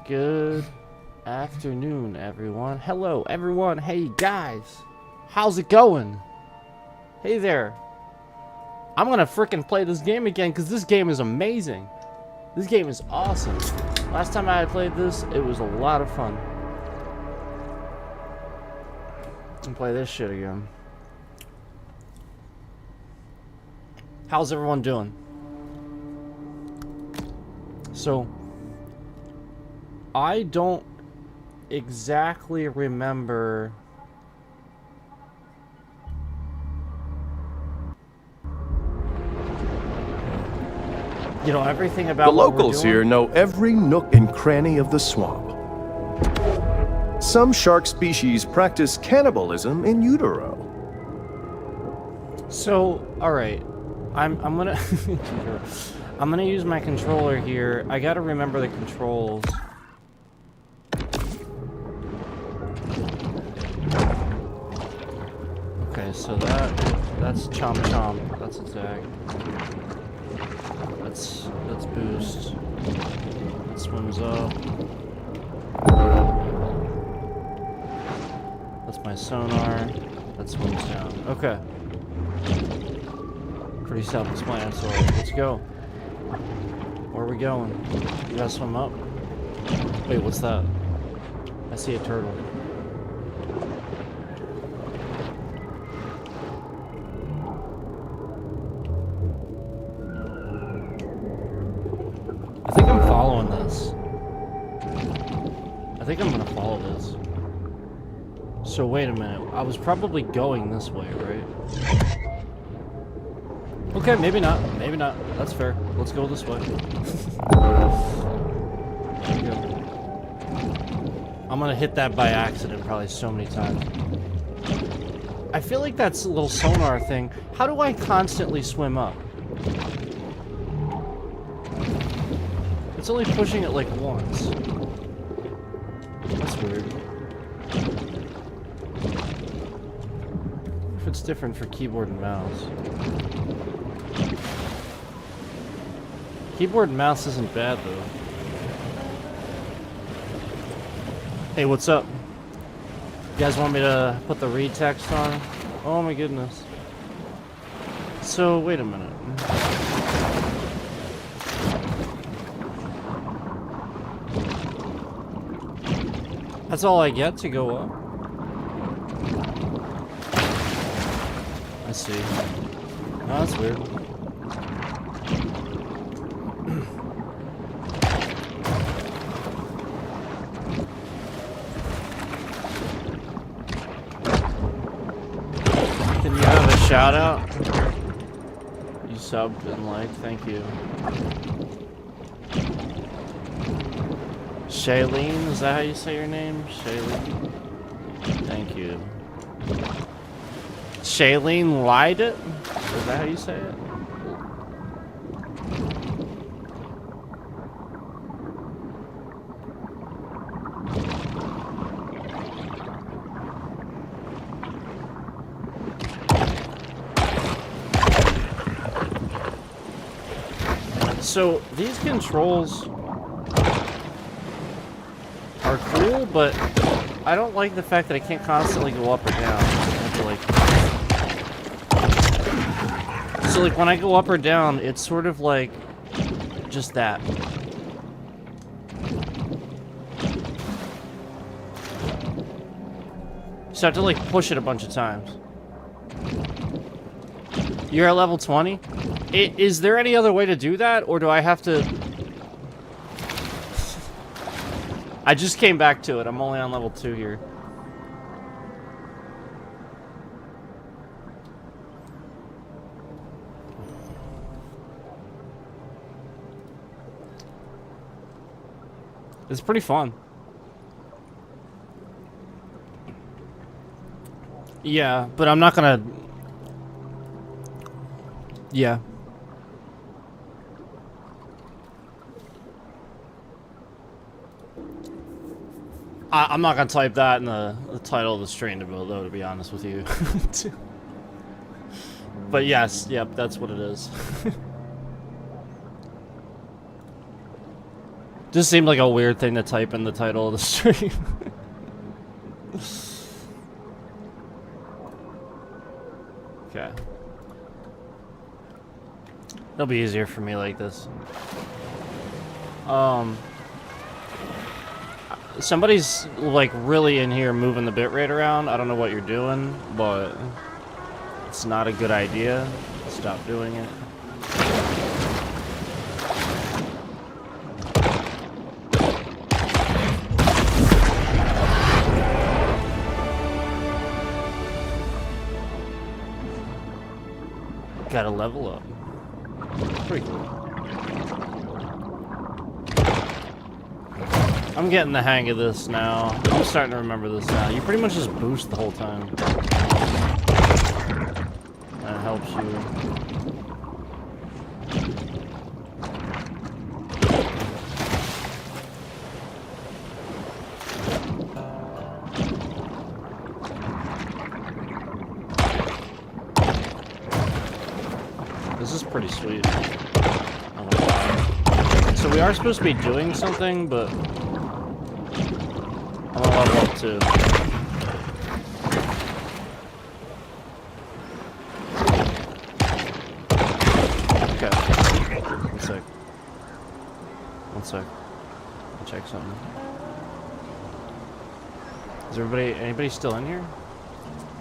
Good afternoon, everyone. Hello, everyone. Hey, guys. How's it going? Hey there. I'm gonna frickin' play this game again because this game is amazing. This game is awesome. Last time I played this, it was a lot of fun. And play this shit again. How's everyone doing? So, I don't exactly remember. You know, everything about the locals here know every nook and cranny of the swamp. Some shark species practice cannibalism in utero. So, all right, I'm gonna I'm gonna use my controller here. I gotta remember the controls. Okay, so that's chomp chomp. That's attack. That's boost. That swims up. That's my sonar. That swims down. Okay. Pretty self-explanatory. Let's go. Where are we going? You gotta swim up? Wait, what's that? I see a turtle. I think I'm following this. I think I'm gonna follow this. So wait a minute. I was probably going this way, right? Okay, maybe not. Maybe not. That's fair. Let's go this way. There we go. I'm gonna hit that by accident probably so many times. I feel like that's a little sonar thing. How do I constantly swim up? It's only pushing it like once. That's weird. If it's different for keyboard and mouse. Keyboard and mouse isn't bad though. Hey, what's up? You guys want me to put the read text on? Oh my goodness. So, wait a minute. That's all I get to go up? I see. Oh, that's weird. Can you have a shout out? You subbed and liked, thank you. Shailene, is that how you say your name? Shailene? Thank you. Shailene lied it? Is that how you say it? So, these controls are cool, but I don't like the fact that I can't constantly go up or down. I have to, like... So, like, when I go up or down, it's sort of like... just that. So I have to, like, push it a bunch of times. You're at level 20? Is there any other way to do that, or do I have to... I just came back to it. I'm only on level 2 here. It's pretty fun. Yeah, but I'm not gonna... Yeah. I'm not gonna type that in the title of the stream, though, to be honest with you. But yes, yep, that's what it is. Just seemed like a weird thing to type in the title of the stream. Okay. It'll be easier for me like this. Somebody's like really in here moving the bitrate around. I don't know what you're doing, but it's not a good idea. Stop doing it. Gotta level up. Pretty cool. I'm getting the hang of this now. I'm starting to remember this now. You pretty much just boost the whole time. That helps you. This is pretty sweet. So we are supposed to be doing something, but I'm gonna level up too. Okay. One sec. One sec. I'll check something. Is anybody still in here?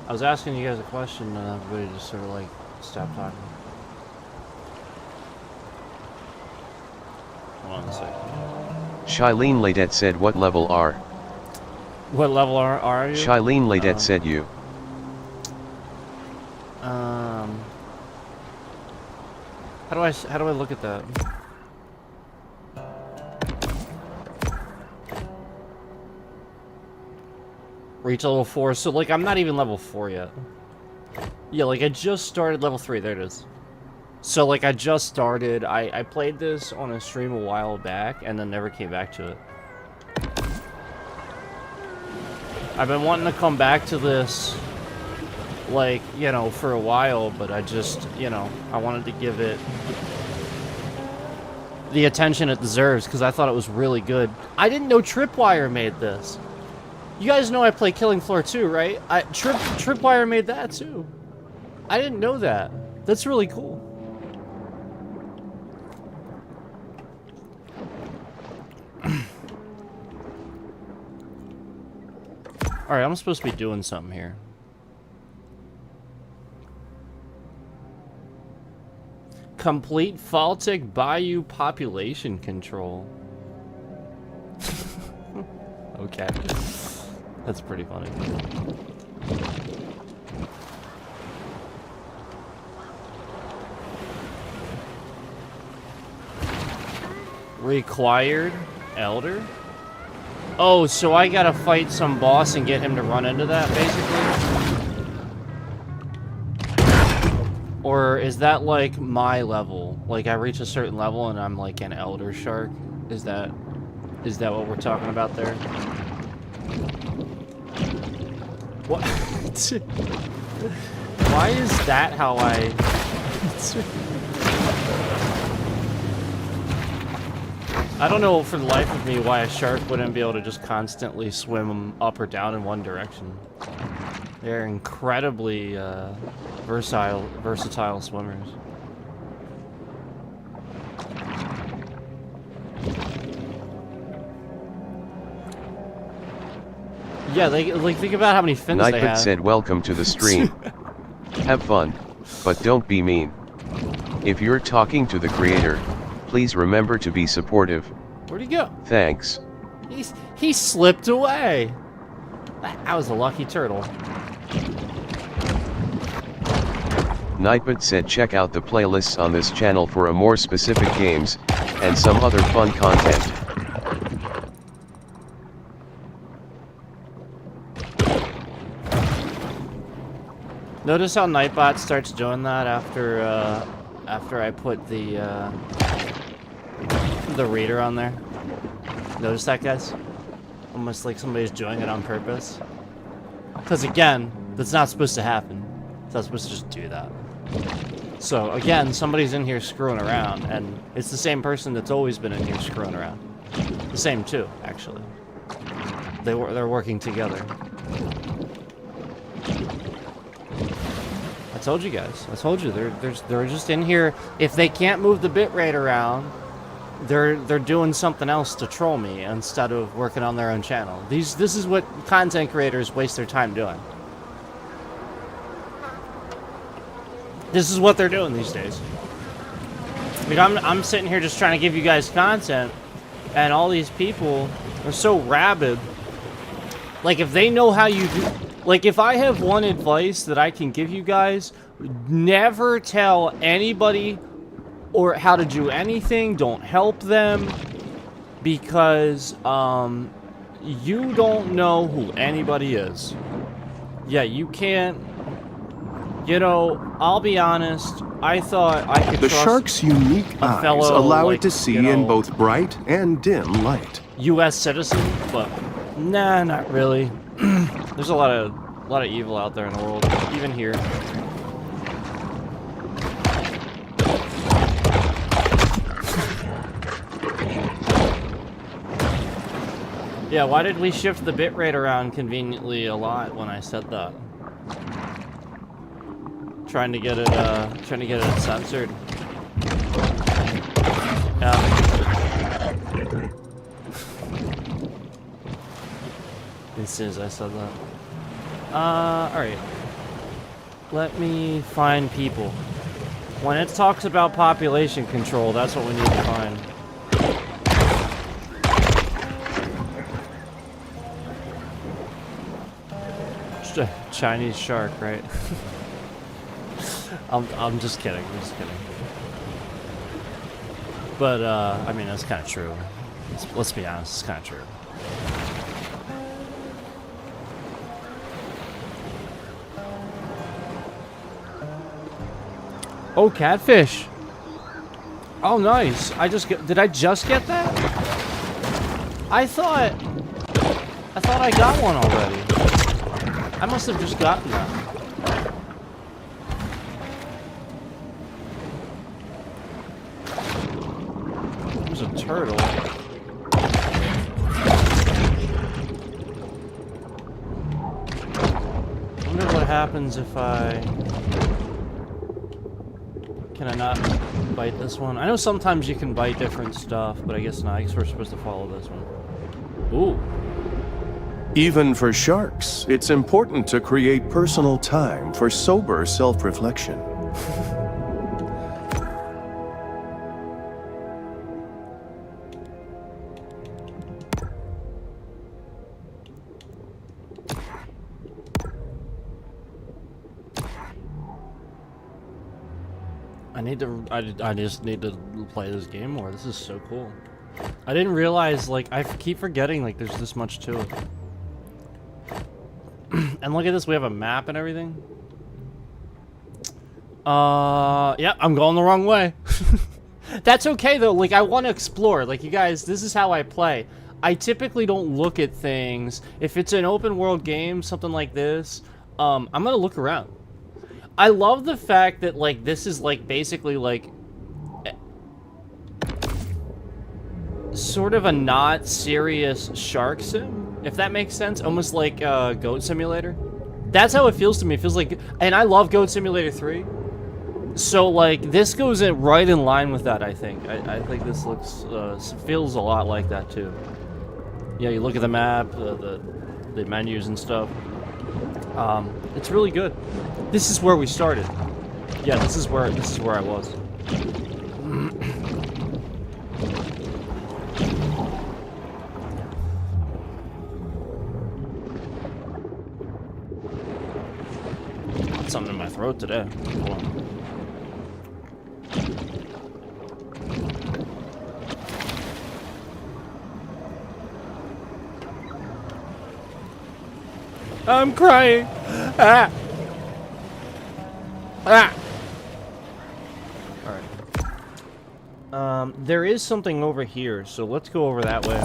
I was asking you guys a question and everybody just sort of like stopped talking. Hold on a sec. Shailene Ladette said what level are? What level are you? Shailene Ladette said you. How do I look at that? Reach level 4, so like I'm not even level 4 yet. Yeah, like I just started level 3, there it is. So like I just started, I played this on a stream a while back and then never came back to it. I've been wanting to come back to this, like, you know, for a while, but I just, you know, I wanted to give it the attention it deserves because I thought it was really good. I didn't know Tripwire made this. You guys know I play Killing Floor 2, right? Tripwire made that too. I didn't know that. That's really cool. Alright, I'm supposed to be doing something here. Complete Faltic Bayou population control. Okay. That's pretty funny. Required Elder? Oh, so I gotta fight some boss and get him to run into that, basically? Or is that like my level? Like I reach a certain level and I'm like an Elder Shark? Is that what we're talking about there? What? Why is that how I... I don't know for the life of me why a shark wouldn't be able to just constantly swim up or down in one direction. They're incredibly versatile swimmers. Yeah, they like think about how many fins they have. Nightbot said welcome to the stream. Have fun, but don't be mean. If you're talking to the creator, please remember to be supportive. Where'd he go? Thanks. He slipped away. That was a lucky turtle. Nightbot said check out the playlists on this channel for a more specific games, and some other fun content. Notice how Nightbot starts doing that after I put the reader on there. Notice that, guys? Almost like somebody's doing it on purpose. Because again, that's not supposed to happen. It's not supposed to just do that. So again, somebody's in here screwing around, and it's the same person that's always been in here screwing around. The same too, actually. They're working together. I told you guys. I told you they're just in here. If they can't move the bitrate around, they're doing something else to troll me instead of working on their own channel. This is what content creators waste their time doing. This is what they're doing these days. Like I'm sitting here just trying to give you guys content, and all these people are so rabid. Like, if they know how you do... Like, if I have one advice that I can give you guys, never tell anybody or how to do anything. Don't help them. Because, you don't know who anybody is. Yeah, you can't... You know, I'll be honest, I thought I could The trust shark's unique eyes fellow, allow like, it to see you know, in both bright and dim light. U.S. citizen, but nah, not really. There's a lot of evil out there in the world, even here. Yeah, why did we shift the bitrate around conveniently a lot when I said that? Trying to get it censored. Yeah. As soon as I said that. Alright. Let me find people. When it talks about population control, that's what we need to find. Just a Chinese shark, right? I'm just kidding. I'm just kidding. But, I mean, that's kind of true. Let's be honest, it's kind of true. Oh, catfish. Oh, nice. Did I just get that? I thought I got one already. I must have just gotten that. There's a turtle. I wonder what happens if Can I not bite this one? I know sometimes you can bite different stuff, but I guess not. I guess we're supposed to follow this one. Ooh. Even for sharks, it's important to create personal time for sober self-reflection. I just need to play this game more. This is so cool. I didn't realize, like, I keep forgetting, like, there's this much to it. And look at this, we have a map and everything. Yeah, I'm going the wrong way. That's okay, though. Like, I want to explore. Like, you guys, this is how I play. I typically don't look at things. If it's an open world game, something like this, I'm gonna look around. I love the fact that, like, this is, like, basically, like, sort of a not serious shark sim, if that makes sense. Almost like Goat Simulator. That's how it feels to me. It feels like, and I love Goat Simulator 3. So, like, this goes in right in line with that, I think. I think this looks, feels a lot like that, too. Yeah, you look at the map, the menus and stuff. It's really good. This is where we started. Yeah, this is where I was. Got something in my throat today. Hold on. I'm crying. Ah. Ah. All right. There is something over here, so let's go over that way. I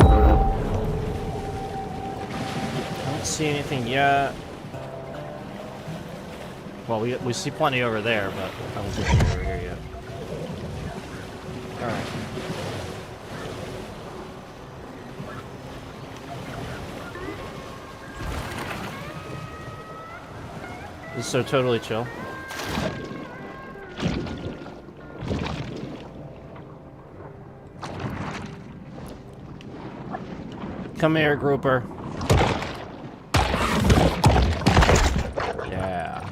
don't see anything yet. Well, we see plenty over there, but I don't see anything over here yet. All right. This is so totally chill. Come here, grouper. Yeah.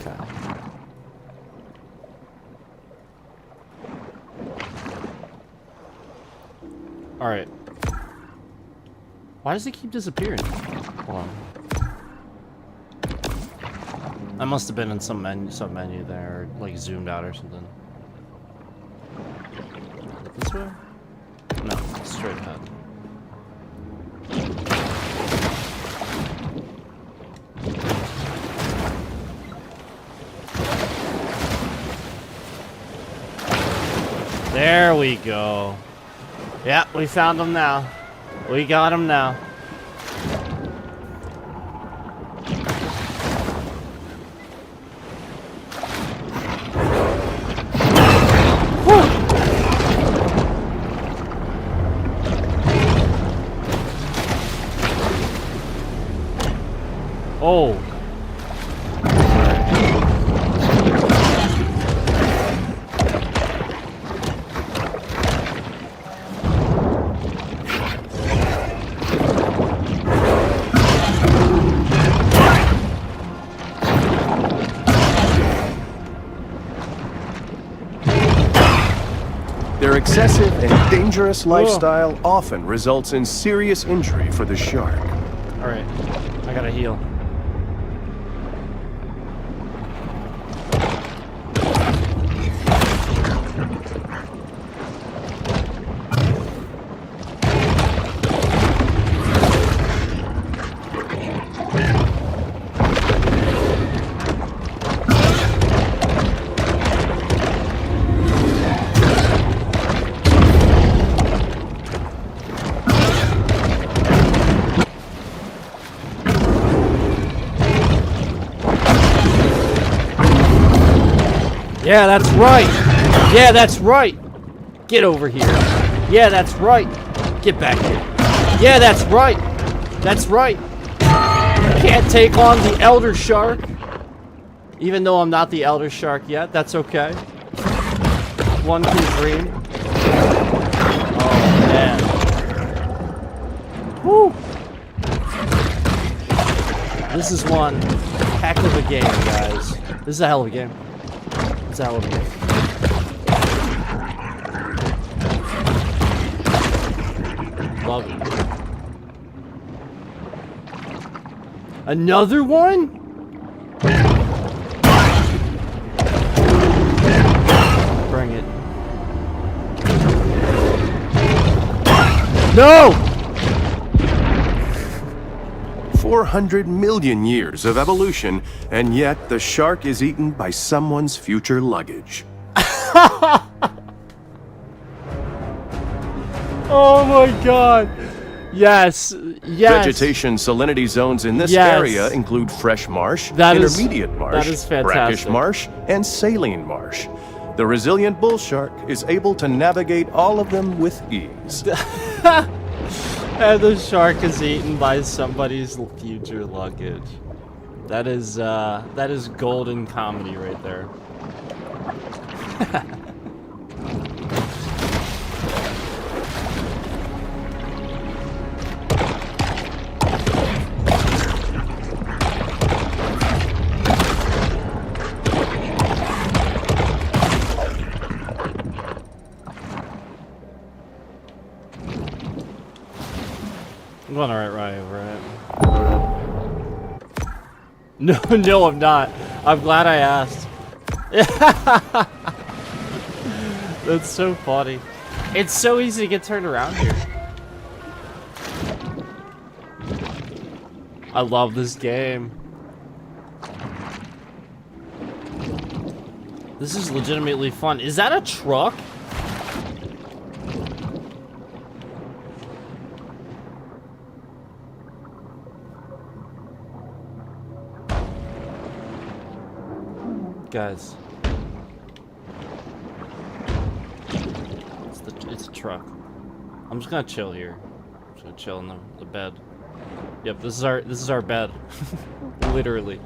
Okay. Alright. Why does it keep disappearing? Hold on. I must have been in some menu there, or like zoomed out or something. This way? No, straight ahead. There we go. Yeah, we found him now. We got him now. Oh. Their excessive and dangerous lifestyle often results in serious injury for the shark. Alright, I gotta heal. Yeah, that's right. Yeah, that's right. Get over here. Yeah, that's right. Get back here. Yeah, that's right. That's right. Can't take on the Elder Shark. Even though I'm not the Elder Shark yet, that's okay. One can dream. Oh, man. Woo. This is one heck of a game, guys. This is a hell of a game. It's a hell of a game. Love it. Another one? Bring it. No! 400 million years of evolution, and yet the shark is eaten by someone's future luggage. Oh my god! Yes, yes. Vegetation salinity zones in this Yes. area include fresh marsh, That is- intermediate marsh, that is fantastic. brackish marsh, and saline marsh. The resilient bull shark is able to navigate all of them with ease. And the shark is eaten by somebody's future luggage. That is golden comedy right there. I'm going right over it. No, no, I'm not. I'm glad I asked. That's so funny. It's so easy to get turned around here. I love this game. This is legitimately fun. Is that a truck? Guys, it's a truck. I'm just gonna chill here. I'm just gonna chill in the bed. Yep, this is our bed. Literally.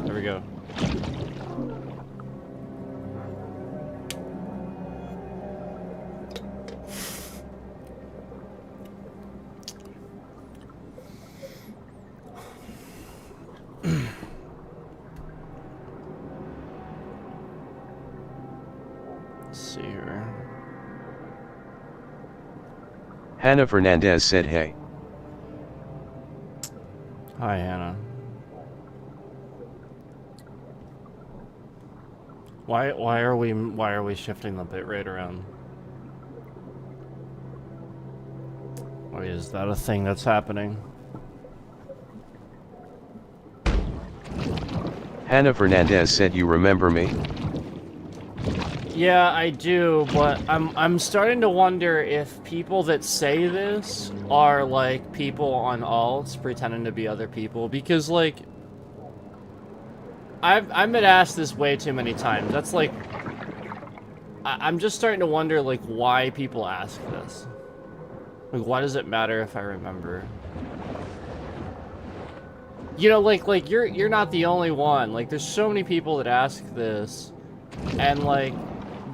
There we go. Let's see here. Hannah Fernandez said hey. Hi, Hannah. Why are we shifting the bitrate around? Wait, is that a thing that's happening? Hannah Fernandez said you remember me? Yeah, I do, but I'm starting to wonder if people that say this are like people on alts pretending to be other people, because like I've been asked this way too many times. That's like I'm just starting to wonder like why people ask this. Like, why does it matter if I remember? You know, like you're not the only one. Like, there's so many people that ask this, and like,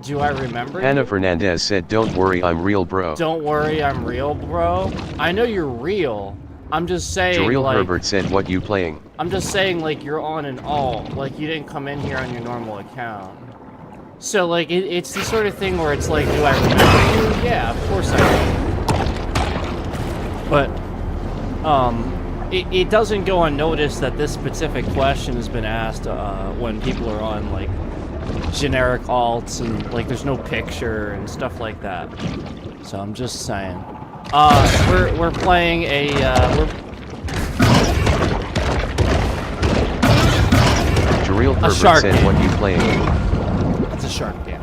do I remember? Hannah Fernandez said, "Don't worry, I'm real, bro." Don't worry, I'm real, bro. I know you're real. I'm just saying. Jareel like, Herbert said, "What you playing?" I'm just saying, like, you're on an alt. Like, you didn't come in here on your normal account. So, like, it's the sort of thing where it's like, do I remember you? Yeah, of course I do. But, it doesn't go unnoticed that this specific question has been asked when people are on, like, generic alts and, like, there's no picture and stuff like that. So, I'm just saying. We're playing a, Jareel Herbert shark said, game. "What you playing?" It's a shark game.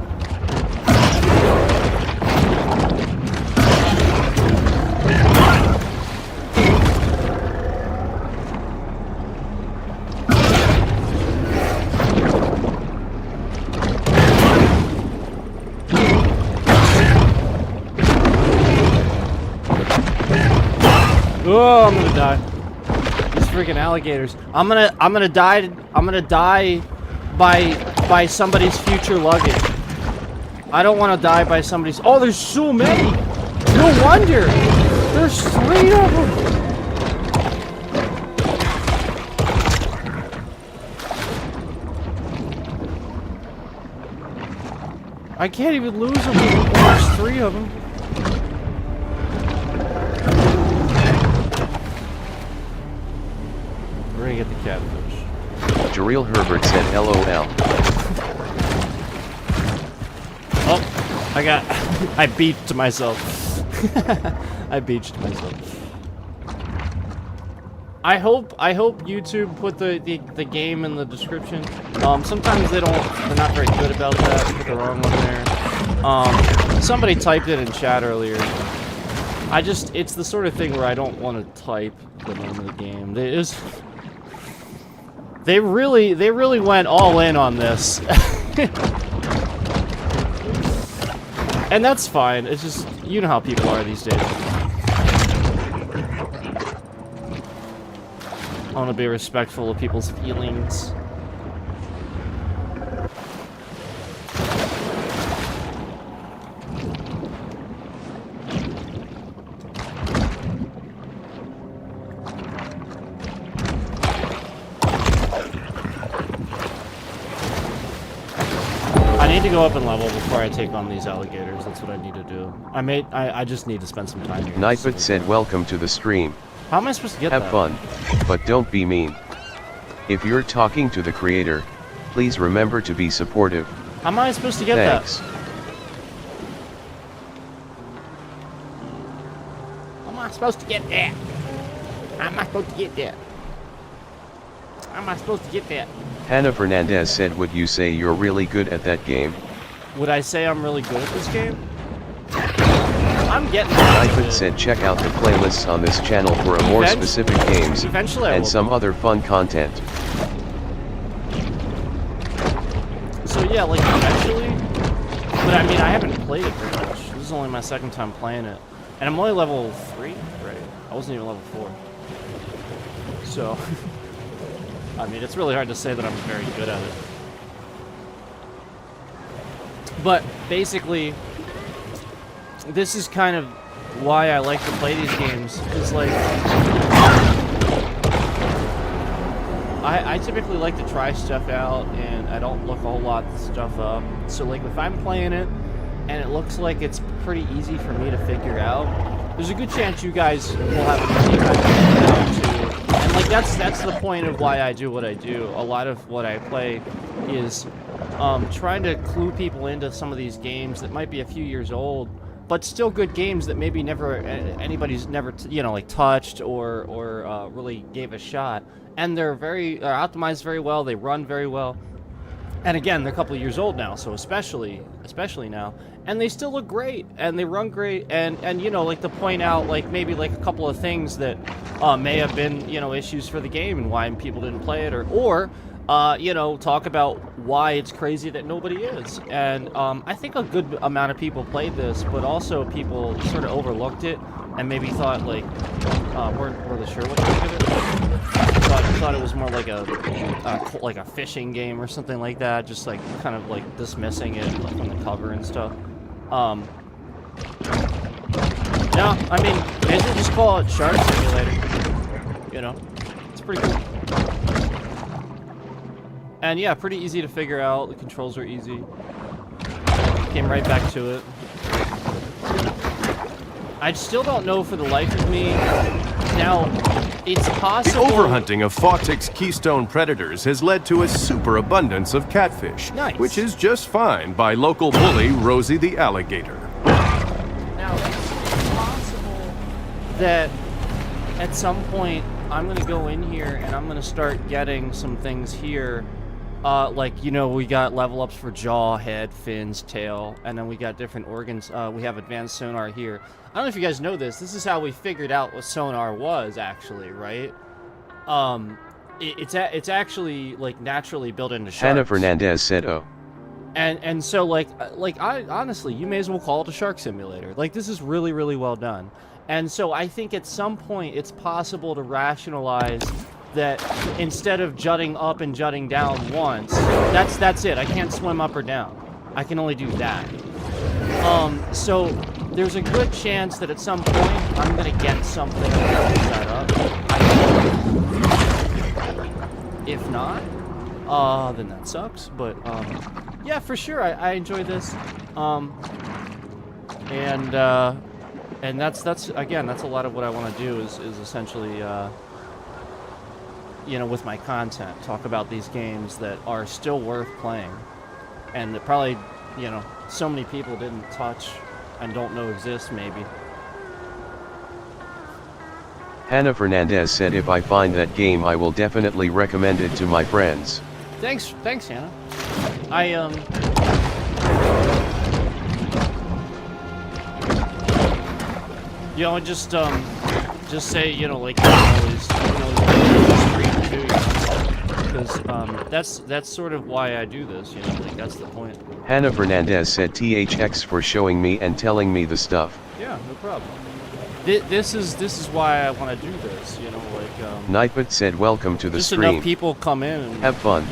Oh, I'm gonna die. These freaking alligators. I'm gonna die by somebody's future luggage. I don't want to die by somebody's. Oh, there's so many. No wonder. There's 3 of them. I can't even lose them. There's 3 of them. We're gonna get the catfish. Jareel Herbert said, "LOL." Oh, I beached myself. I beached myself. I hope YouTube put the game in the description. Sometimes they're not very good about that. Put the wrong one there. Somebody typed it in chat earlier. It's the sort of thing where I don't want to type the name of the game. They really went all in on this. And that's fine. It's just, you know how people are these days. I want to be respectful of people's feelings. I need to go up in level before I take on these alligators. That's what I need to do. I just need to spend some time here. Nightbot said, "Welcome to the stream. How am I supposed to get Have that? fun, but don't be mean. If you're talking to the creator, please remember to be supportive. How am I supposed to get Thanks." that? How am I supposed to get that? How am I supposed to get that? How am I supposed to get that? Hannah Fernandez said, "Would you say you're really good at that game?" Would I say I'm really good at this game? I'm getting that. Nightbot said, "Check out the playlists on this channel for a more specific games Eventually I and will. some other fun content." So yeah, like eventually. But I mean, I haven't played it very much. This is only my 2nd time playing it. And I'm only level 3, right? I wasn't even level 4. So, I mean, it's really hard to say that I'm very good at it. But basically, this is kind of why I like to play these games. Is like, I typically like to try stuff out, and I don't look a whole lot of stuff up. So like, if I'm playing it, and it looks like it's pretty easy for me to figure out, there's a good chance you guys will have an easy time figuring it out too. And like, that's the point of why I do what I do. A lot of what I play is trying to clue people into some of these games that might be a few years old, but still good games that maybe never anybody's never like touched or really gave a shot. And they're optimized very well. They run very well. And again, they're a couple of years old now, so especially now. And they still look great, and they run great, and like to point out like maybe like a couple of things that may have been issues for the game and why people didn't play it, or talk about why it's crazy that nobody is. And I think a good amount of people played this, but also people sort of overlooked it and maybe thought like weren't really sure what to think of it. Thought it was more like a fishing game or something like that, just like kind of like dismissing it from the cover and stuff. No, I mean, may as well just call it Shark Simulator. It's pretty cool. And yeah, pretty easy to figure out. The controls are easy. Came right back to it. I still don't know for the life of me. Now, it's possible... The overhunting of Fawtick's keystone predators has led to a superabundance of catfish, nice. Which is just fine by local bully Rosie the alligator. Now, it's possible that at some point I'm going to go in here and I'm going to start getting some things here. We got level ups for jaw, head, fins, tail, and then we got different organs. We have advanced sonar here. I don't know if you guys know this. This is how we figured out what sonar was, actually, right? It's actually like naturally built into sharks. Hannah Fernandez said, "Oh." And so I honestly, you may as well call it a Shark Simulator. Like, this is really, really well done. And so I think at some point it's possible to rationalize that instead of jutting up and jutting down once, that's it. I can't swim up or down. I can only do that. So there's a good chance that at some point I'm gonna get something set up. If not, then that sucks. But yeah, for sure, I enjoy this. And that's again, that's a lot of what I want to do is essentially with my content, talk about these games that are still worth playing, and that probably, so many people didn't touch and don't know exist, maybe. Hannah Fernandez said, "If I find that game, I will definitely recommend it to my friends." Thanks, Hannah. Just say, like you always stream too, because that's sort of why I do this, like that's the point. Hannah Fernandez said, "THX for showing me and telling me the stuff." Yeah, no problem. This is why I want to do this, Nightbot said, "Welcome to the just stream. Enough people come in and have fun,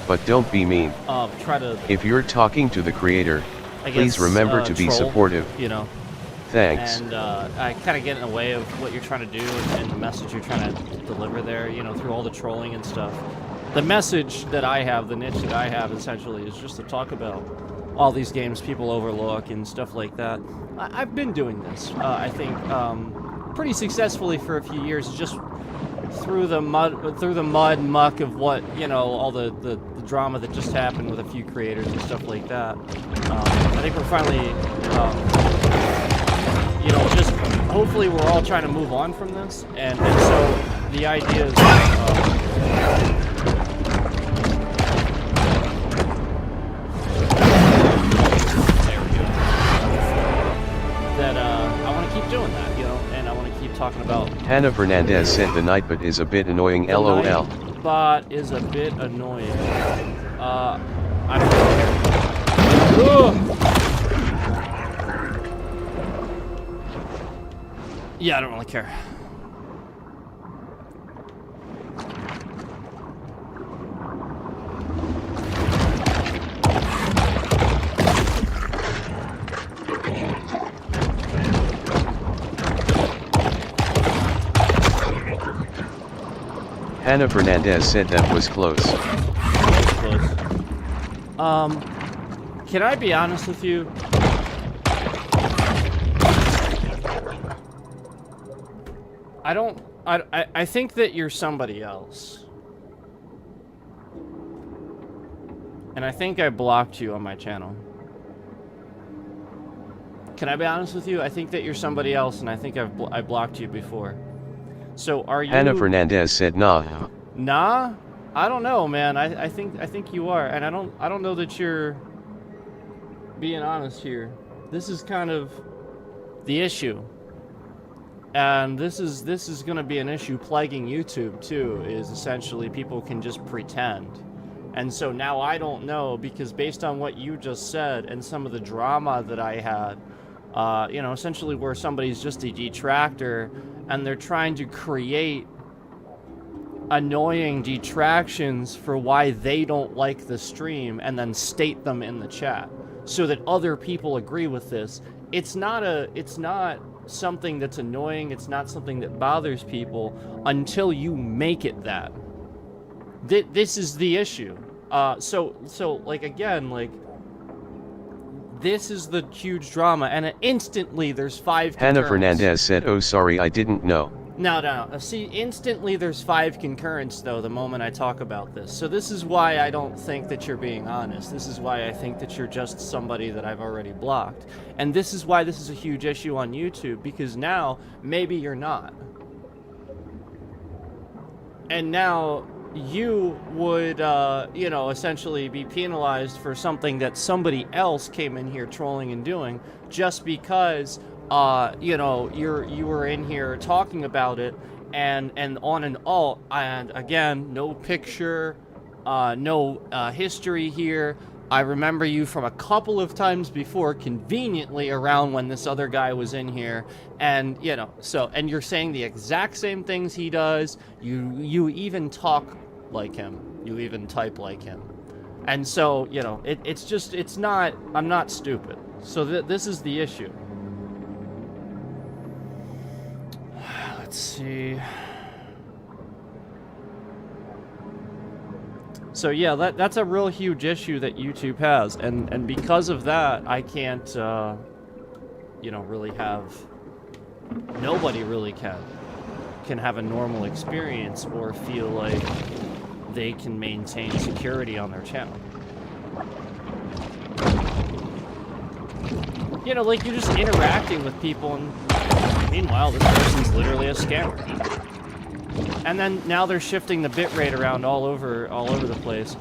but don't be mean. Try to. If you're talking to the creator, please remember to be troll, supportive. Thanks." And I kind of get in the way of what you're trying to do and the message you're trying to deliver there, through all the trolling and stuff. The message that I have, the niche that I have, essentially, is just to talk about all these games people overlook and stuff like that. I've been doing this, I think, pretty successfully for a few years, just through the mud and muck of what, all the drama that just happened with a few creators and stuff like that. I think we're finally... just hopefully we're all trying to move on from this, and so the idea is that I want to keep doing that, and I want to keep talking about. Hannah Fernandez said, "The Nightbot is a bit annoying, lol." Nightbot is a bit annoying. I don't care. Ugh. Yeah, I don't really care. Hannah Fernandez said that was close. Can I be honest with you? I think that you're somebody else. And I think I blocked you on my channel. Can I be honest with you? I think that you're somebody else, and I think I blocked you before. So are you... Hannah Fernandez said nah. Nah? I don't know, man. I think you are, and I don't know that you're being honest here. This is kind of the issue. And this is going to be an issue plaguing YouTube too, is essentially people can just pretend. And so now I don't know, because based on what you just said and some of the drama that I had, you know, essentially where somebody's just a detractor and they're trying to create annoying detractions for why they don't like the stream and then state them in the chat so that other people agree with this. It's not something that's annoying, it's not something that bothers people until you make it that. This is the issue. So like, again, like, this is the huge drama, and instantly there's 5 concurrents. Hannah Fernandez said, oh sorry, I didn't know. No. See, instantly there's 5 concurrents, though, the moment I talk about this. So this is why I don't think that you're being honest. This is why I think that you're just somebody that I've already blocked. And this is why this is a huge issue on YouTube, because now, maybe you're not. And now, you would, you know, essentially be penalized for something that somebody else came in here trolling and doing, just because... you know, you were in here talking about it, and on an alt, and again, no picture, no history here. I remember you from a couple of times before, conveniently around when this other guy was in here, and you know, so, and you're saying the exact same things he does. You even talk like him. You even type like him, and so, you know, it's just, it's not. I'm not stupid. So this is the issue. Let's see. So yeah, that's a real huge issue that YouTube has, and because of that, I can't, you know, really have. Nobody really can have a normal experience or feel like they can maintain security on their channel. You know, like, you're just interacting with people, and meanwhile, this person's literally a scammer. And then now they're shifting the bitrate around all over the place.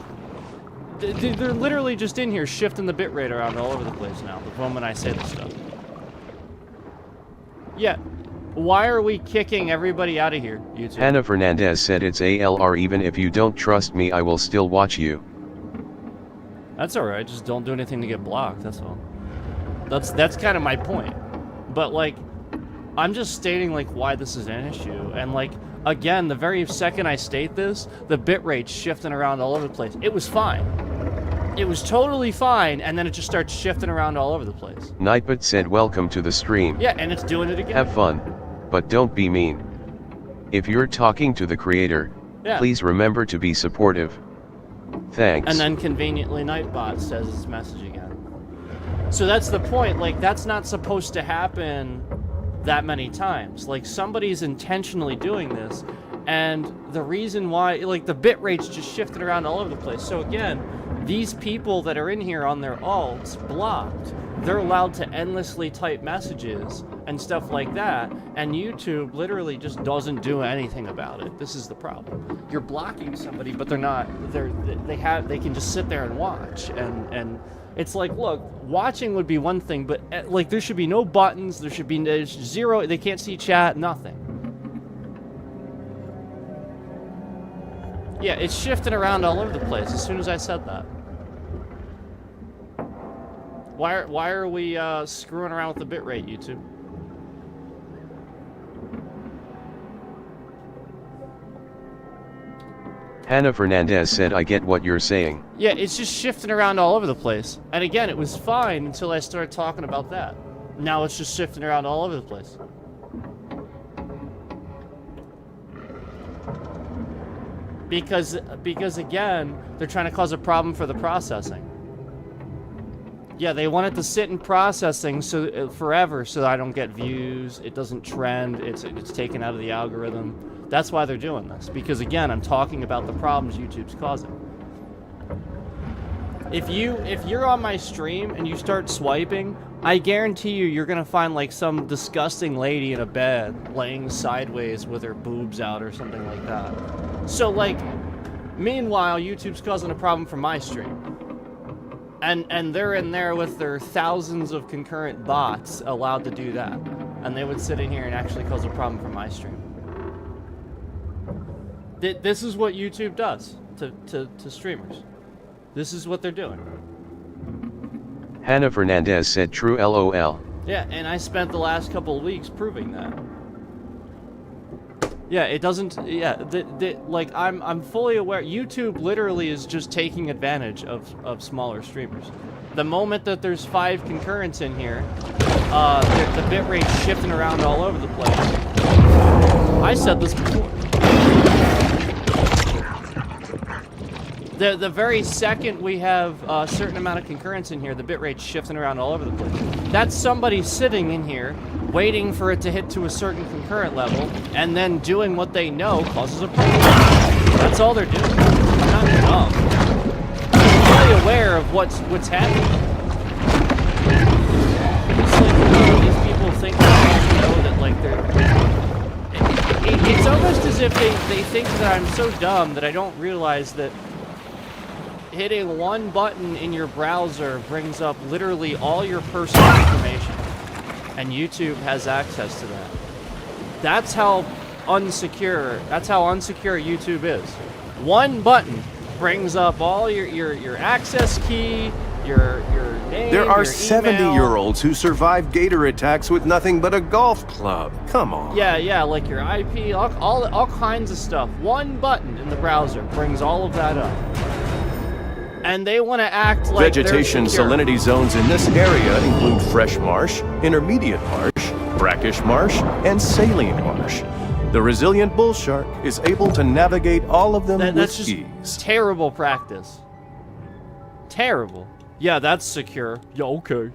They're literally just in here shifting the bitrate around all over the place now, the moment I say this stuff. Yeah. Why are we kicking everybody out of here, YouTube? Hannah Fernandez said it's ALR, even if you don't trust me, I will still watch you. That's alright, just don't do anything to get blocked, that's all. That's kind of my point. But, like, I'm just stating, like, why this is an issue. And, like, again, the very second I state this, the bitrate's shifting around all over the place. It was fine. It was totally fine, and then it just starts shifting around all over the place. Nightbot said welcome to the stream. Yeah, and it's doing it again. Have fun, but don't be mean. If you're talking to the creator, please remember to be supportive. Thanks. And then conveniently Nightbot says his message again. So that's the point, like, that's not supposed to happen that many times. Like, somebody's intentionally doing this, and the reason why, like, the bit rate's just shifted around all over the place. So again, these people that are in here on their alts blocked, they're allowed to endlessly type messages and stuff like that, and YouTube literally just doesn't do anything about it. This is the problem. You're blocking somebody, but they're not, they can just sit there and watch, and it's like, look, watching would be one thing, but like, there should be no buttons, there should be zero, they can't see chat, nothing. Yeah, it's shifting around all over the place as soon as I said that. Why are we screwing around with the bitrate, YouTube? Hannah Fernandez said, I get what you're saying. Yeah, it's just shifting around all over the place. And again, it was fine until I started talking about that. Now it's just shifting around all over the place. Because again, they're trying to cause a problem for the processing. Yeah, they want it to sit in processing forever, so I don't get views. It doesn't trend. It's taken out of the algorithm. That's why they're doing this. Because again, I'm talking about the problems YouTube's causing. If you're on my stream and you start swiping, I guarantee you're gonna find like some disgusting lady in a bed laying sideways with her boobs out or something like that. So like, meanwhile, YouTube's causing a problem for my stream. And they're in there with their thousands of concurrent bots allowed to do that. And they would sit in here and actually cause a problem for my stream. This is what YouTube does to streamers. This is what they're doing. Hannah Fernandez said true LOL. Yeah, and I spent the last couple of weeks proving that. Yeah, it doesn't, yeah, like, I'm fully aware, YouTube literally is just taking advantage of smaller streamers. The moment that there's 5 concurrents in here, the bitrate's shifting around all over the place. I said this before. The very second we have a certain amount of concurrence in here, the bitrate's shifting around all over the place. That's somebody sitting in here, waiting for it to hit to a certain concurrent level, and then doing what they know causes a problem. That's all they're doing. I'm not dumb. I'm fully aware of what's happening. It's like, these people think that they know that, like, they're... It's almost as if they think that I'm so dumb that I don't realize that hitting one button in your browser brings up literally all your personal information. And YouTube has access to that. That's how unsecure YouTube is. One button brings up all your access key, your name, There are your 70-year-olds who survive gator attacks with nothing but a golf club. Come on. Yeah, like your IP, all kinds of stuff. One button in the browser brings all of that up. And they want to act like Vegetation salinity zones in this area include fresh marsh, intermediate marsh, brackish marsh, and saline marsh. The resilient bull shark is able to navigate all of them with just ease. Terrible practice. Terrible. Yeah, that's secure. Yeah, okay.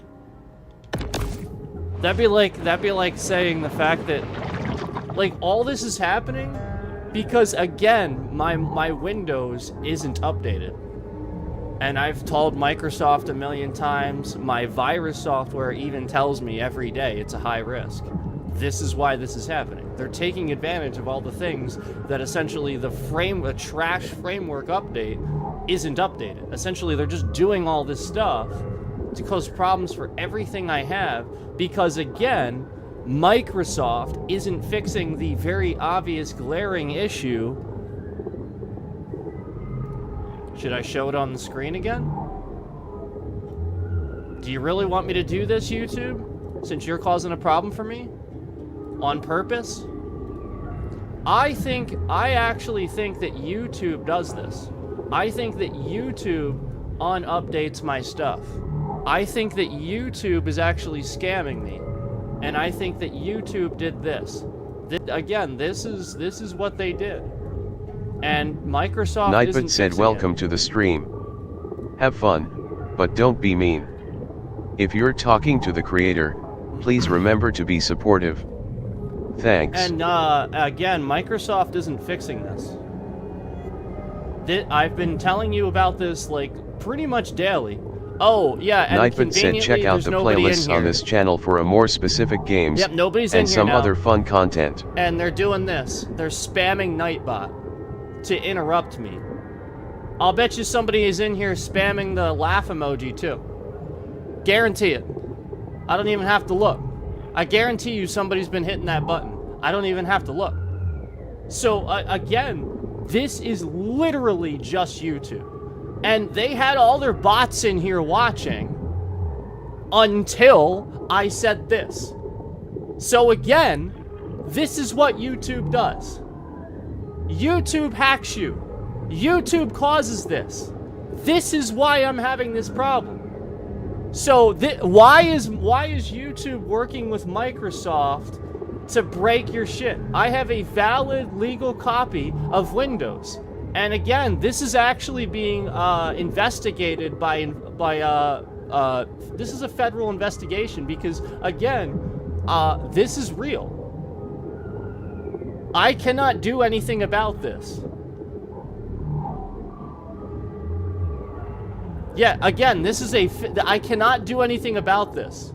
That'd be like saying the fact that, like, all this is happening because, again, my Windows isn't updated. And I've told Microsoft a million times, my virus software even tells me every day it's a high risk. This is why this is happening. They're taking advantage of all the things that essentially the trash framework update isn't updated. Essentially, they're just doing all this stuff to cause problems for everything I have because, again, Microsoft isn't fixing the very obvious glaring issue. Should I show it on the screen again? Do you really want me to do this, YouTube? Since you're causing a problem for me? On purpose? I actually think that YouTube does this. I think that YouTube unupdates my stuff. I think that YouTube is actually scamming me. And I think that YouTube did this. Again, this is what they did. And Microsoft Nightbot said welcome to the stream. Have fun, but don't be mean. If you're talking to the creator, please remember to be supportive. Thanks. And again, Microsoft isn't fixing this. I've been telling you about this like pretty much daily. Oh, yeah, and Nightbot said check out the playlists on this channel for a more specific games and some other fun content. And they're doing this. They're spamming Nightbot to interrupt me. I'll bet you somebody is in here spamming the laugh emoji too. Guarantee it. I don't even have to look. I guarantee you somebody's been hitting that button. I don't even have to look. So again, this is literally just YouTube. And they had all their bots in here watching until I said this. So again, this is what YouTube does. YouTube hacks you. YouTube causes this. This is why I'm having this problem. So why is YouTube working with Microsoft to break your shit? I have a valid legal copy of Windows. And again, this is actually being investigated by this is a federal investigation because, again, this is real. I cannot do anything about this. Yeah, again, this is I cannot do anything about this.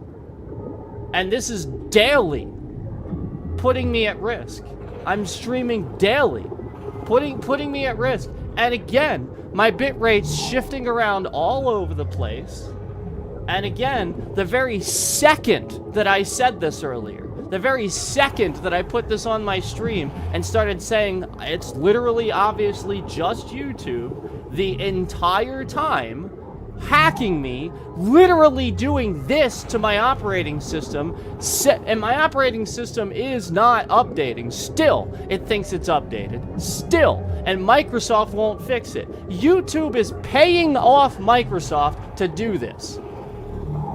And this is daily putting me at risk. I'm streaming daily, putting me at risk. And again, my bitrate's shifting around all over the place. And again, the very second that I said this earlier, the very second that I put this on my stream and started saying it's literally obviously just YouTube, the entire time hacking me, literally doing this to my operating system, and my operating system is not updating. Still, it thinks it's updated. Still, and Microsoft won't fix it. YouTube is paying off Microsoft to do this.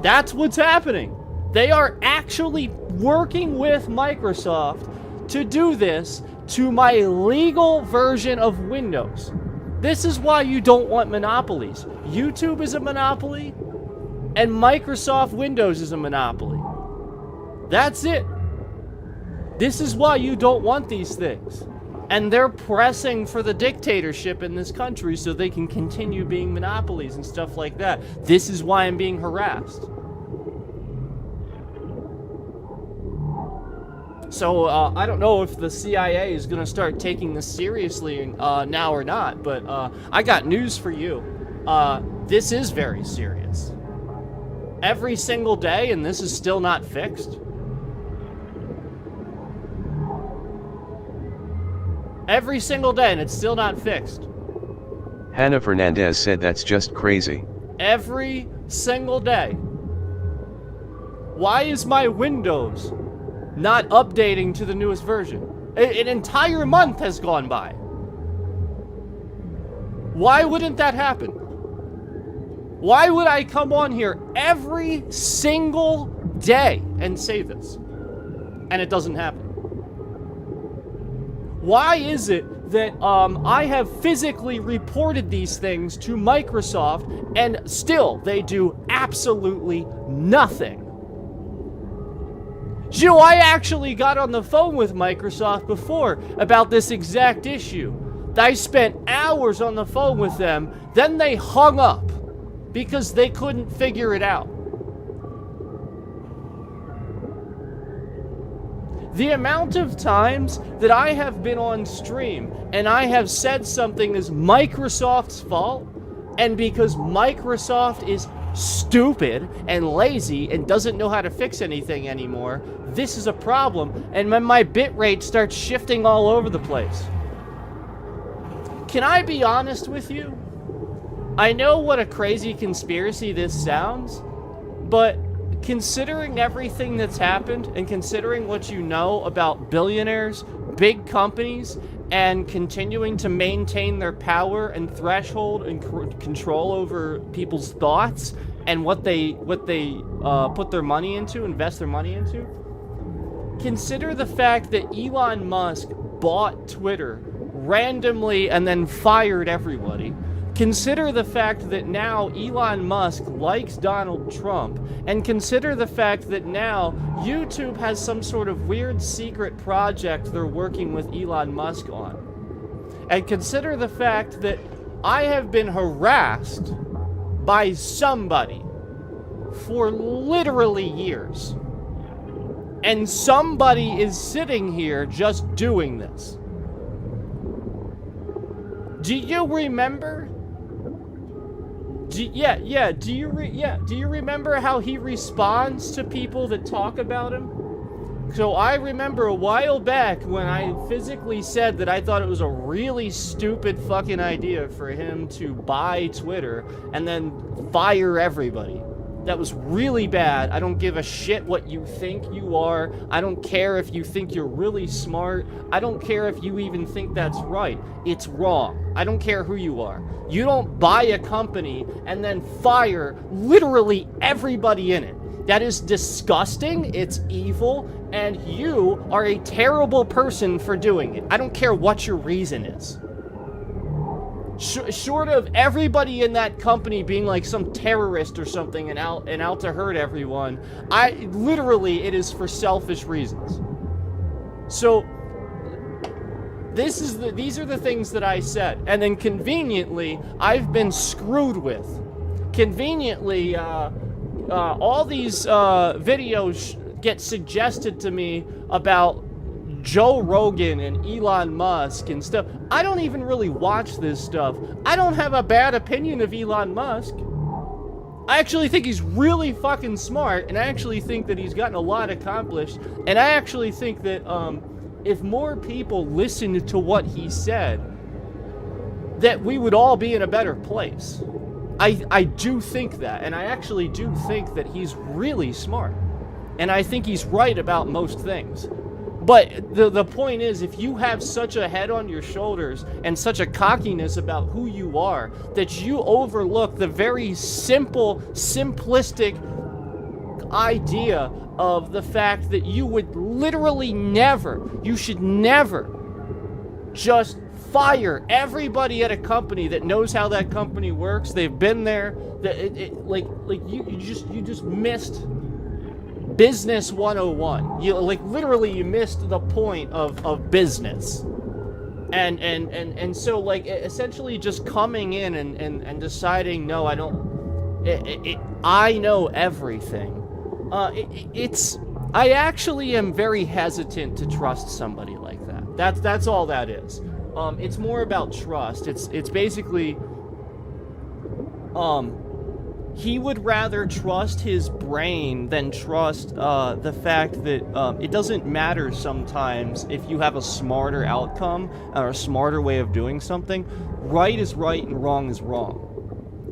That's what's happening. They are actually working with Microsoft to do this to my legal version of Windows. This is why you don't want monopolies. YouTube is a monopoly, and Microsoft Windows is a monopoly. That's it. This is why you don't want these things. And they're pressing for the dictatorship in this country so they can continue being monopolies and stuff like that. This is why I'm being harassed. So, I don't know if the CIA is going to start taking this seriously now or not, but I got news for you. This is very serious. Every single day, and this is still not fixed. Every single day, and it's still not fixed. Hannah Fernandez said that's just crazy. Every single day. Why is my Windows not updating to the newest version? An entire month has gone by. Why wouldn't that happen? Why would I come on here every single day and say this, and it doesn't happen? Why is it that I have physically reported these things to Microsoft and still they do absolutely nothing? You know, I actually got on the phone with Microsoft before about this exact issue. I spent hours on the phone with them, then they hung up because they couldn't figure it out. The amount of times that I have been on stream and I have said something is Microsoft's fault, and because Microsoft is stupid and lazy and doesn't know how to fix anything anymore, this is a problem, and when my bitrate starts shifting all over the place. Can I be honest with you? I know what a crazy conspiracy this sounds, but considering everything that's happened and considering what you know about billionaires, big companies, and continuing to maintain their power and threshold and control over people's thoughts and what they put their money into, invest their money into, consider the fact that Elon Musk bought Twitter randomly and then fired everybody. Consider the fact that now Elon Musk likes Donald Trump, and consider the fact that now YouTube has some sort of weird secret project they're working with Elon Musk on. And consider the fact that I have been harassed by somebody for literally years. And somebody is sitting here just doing this. Do you remember? Do you remember how he responds to people that talk about him? So I remember a while back when I physically said that I thought it was a really stupid fucking idea for him to buy Twitter and then fire everybody. That was really bad. I don't give a shit what you think you are. I don't care if you think you're really smart. I don't care if you even think that's right. It's wrong. I don't care who you are. You don't buy a company and then fire literally everybody in it. That is disgusting, it's evil, and you are a terrible person for doing it. I don't care what your reason is. Short of everybody in that company being like some terrorist or something and out to hurt everyone, literally it is for selfish reasons. So these are the things that I said, and then conveniently I've been screwed with. Conveniently, all these videos get suggested to me about Joe Rogan and Elon Musk and stuff. I don't even really watch this stuff. I don't have a bad opinion of Elon Musk. I actually think he's really fucking smart, and I actually think that he's gotten a lot accomplished, and I actually think that if more people listened to what he said, that we would all be in a better place. I do think that, and I actually do think that he's really smart, and I think he's right about most things. But the point is, if you have such a head on your shoulders and such a cockiness about who you are, that you overlook the very simple, simplistic idea of the fact that you would literally never, you should never just fire everybody at a company that knows how that company works. They've been there. You just missed Business 101. You literally you missed the point of business. And so like essentially just coming in and deciding, no, I don't, I know everything. I actually am very hesitant to trust somebody like that. That's all that is. It's more about trust. It's basically, he would rather trust his brain than trust the fact that it doesn't matter sometimes if you have a smarter outcome or a smarter way of doing something. Right is right and wrong is wrong.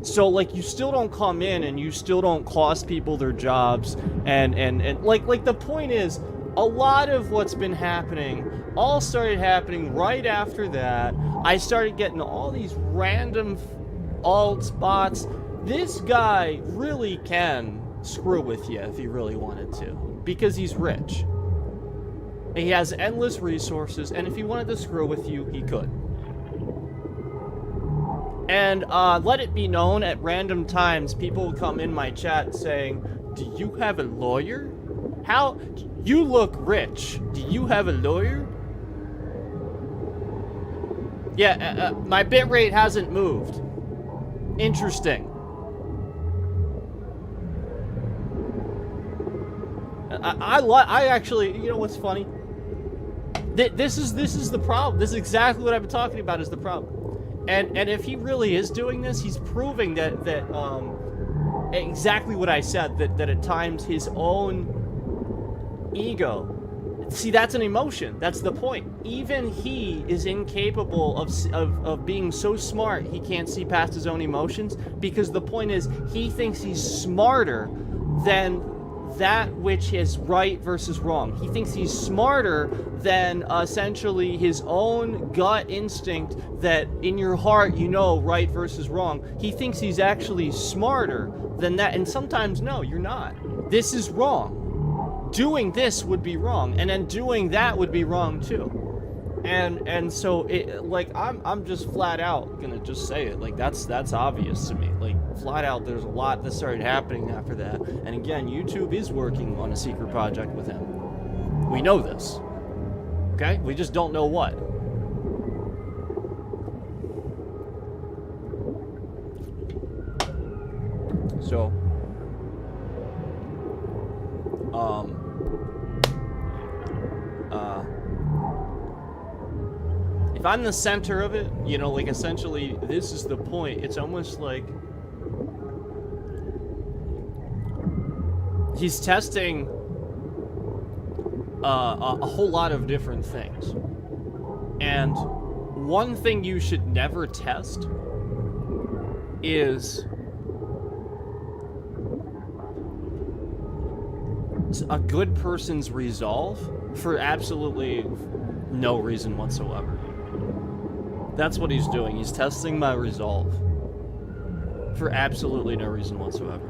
So like you still don't come in and you still don't cost people their jobs and like the point is, a lot of what's been happening all started happening right after that. I started getting all these random alt bots. This guy really can screw with you if he really wanted to, because he's rich. He has endless resources, and if he wanted to screw with you, he could. And let it be known, at random times, people will come in my chat saying, "Do you have a lawyer? How? You look rich. Do you have a lawyer?" Yeah, my bitrate hasn't moved. Interesting. I actually, you know what's funny? This is the problem. This is exactly what I've been talking about is the problem. And if he really is doing this, he's proving that exactly what I said, that at times his own ego. See, that's an emotion. That's the point. Even he is incapable of being so smart he can't see past his own emotions, because the point is he thinks he's smarter than that which is right versus wrong. He thinks he's smarter than essentially his own gut instinct that in your heart you know right versus wrong. He thinks he's actually smarter than that, and sometimes no, you're not. This is wrong. Doing this would be wrong, and then doing that would be wrong too. And so it, like I'm just flat out gonna just say it, like that's obvious to me, like flat out. There's a lot that started happening after that, and again, YouTube is working on a secret project with him. We know this, okay? We just don't know what. So if I'm the center of it, you know, like essentially this is the point. It's almost like he's testing a whole lot of different things. And one thing you should never test is a good person's resolve for absolutely no reason whatsoever. That's what he's doing. He's testing my resolve for absolutely no reason whatsoever.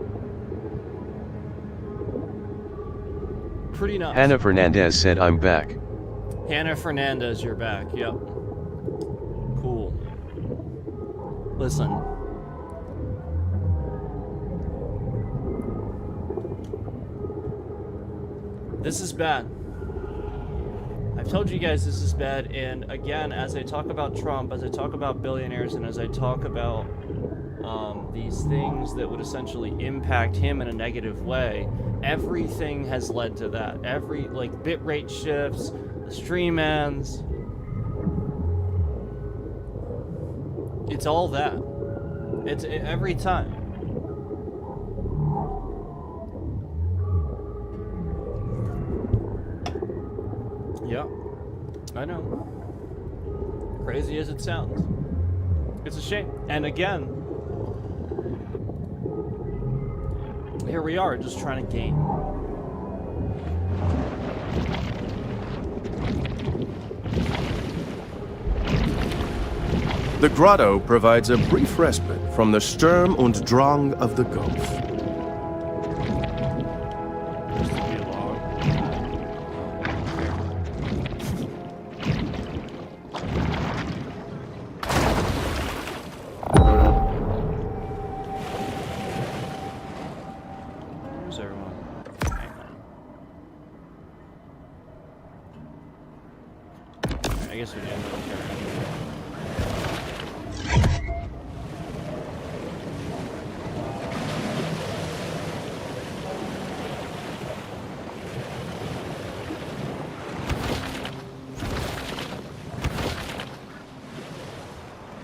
Pretty nuts. Hannah Fernandez said, "I'm back." Hannah Fernandez, you're back. Yep. Cool. Listen. This is bad. I've told you guys this is bad, and again, as I talk about Trump, as I talk about billionaires, and as I talk about these things that would essentially impact him in a negative way, everything has led to that. Every, like, bitrate shifts, the stream ends. It's all that. It's every time. Yeah, I know. Crazy as it sounds. It's a shame. And again, here we are, just trying to gain. The grotto provides a brief respite from the Sturm und Drang of the Gulf. Where's everyone? Hang on. Alright, I guess we did military.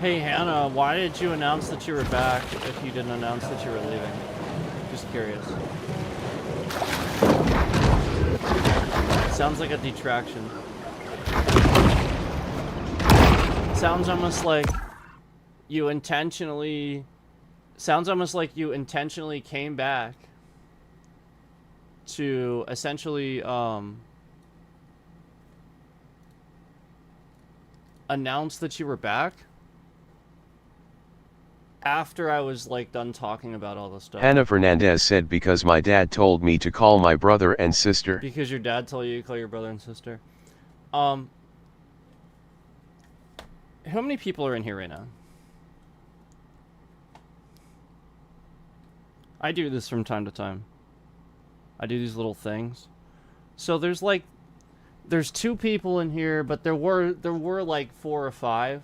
Hey Hannah, why did you announce that you were back if you didn't announce that you were leaving? Just curious. Sounds like a detraction. Sounds almost like you intentionally... Sounds almost like you intentionally came back to essentially, announce that you were back after I was, like, done talking about all this stuff. Hannah Fernandez said because my dad told me to call my brother and sister. Because your dad told you to call your brother and sister. How many people are in here right now? I do this from time to time. I do these little things. So there's like, there's 2 people in here, but there were like 4 or 5.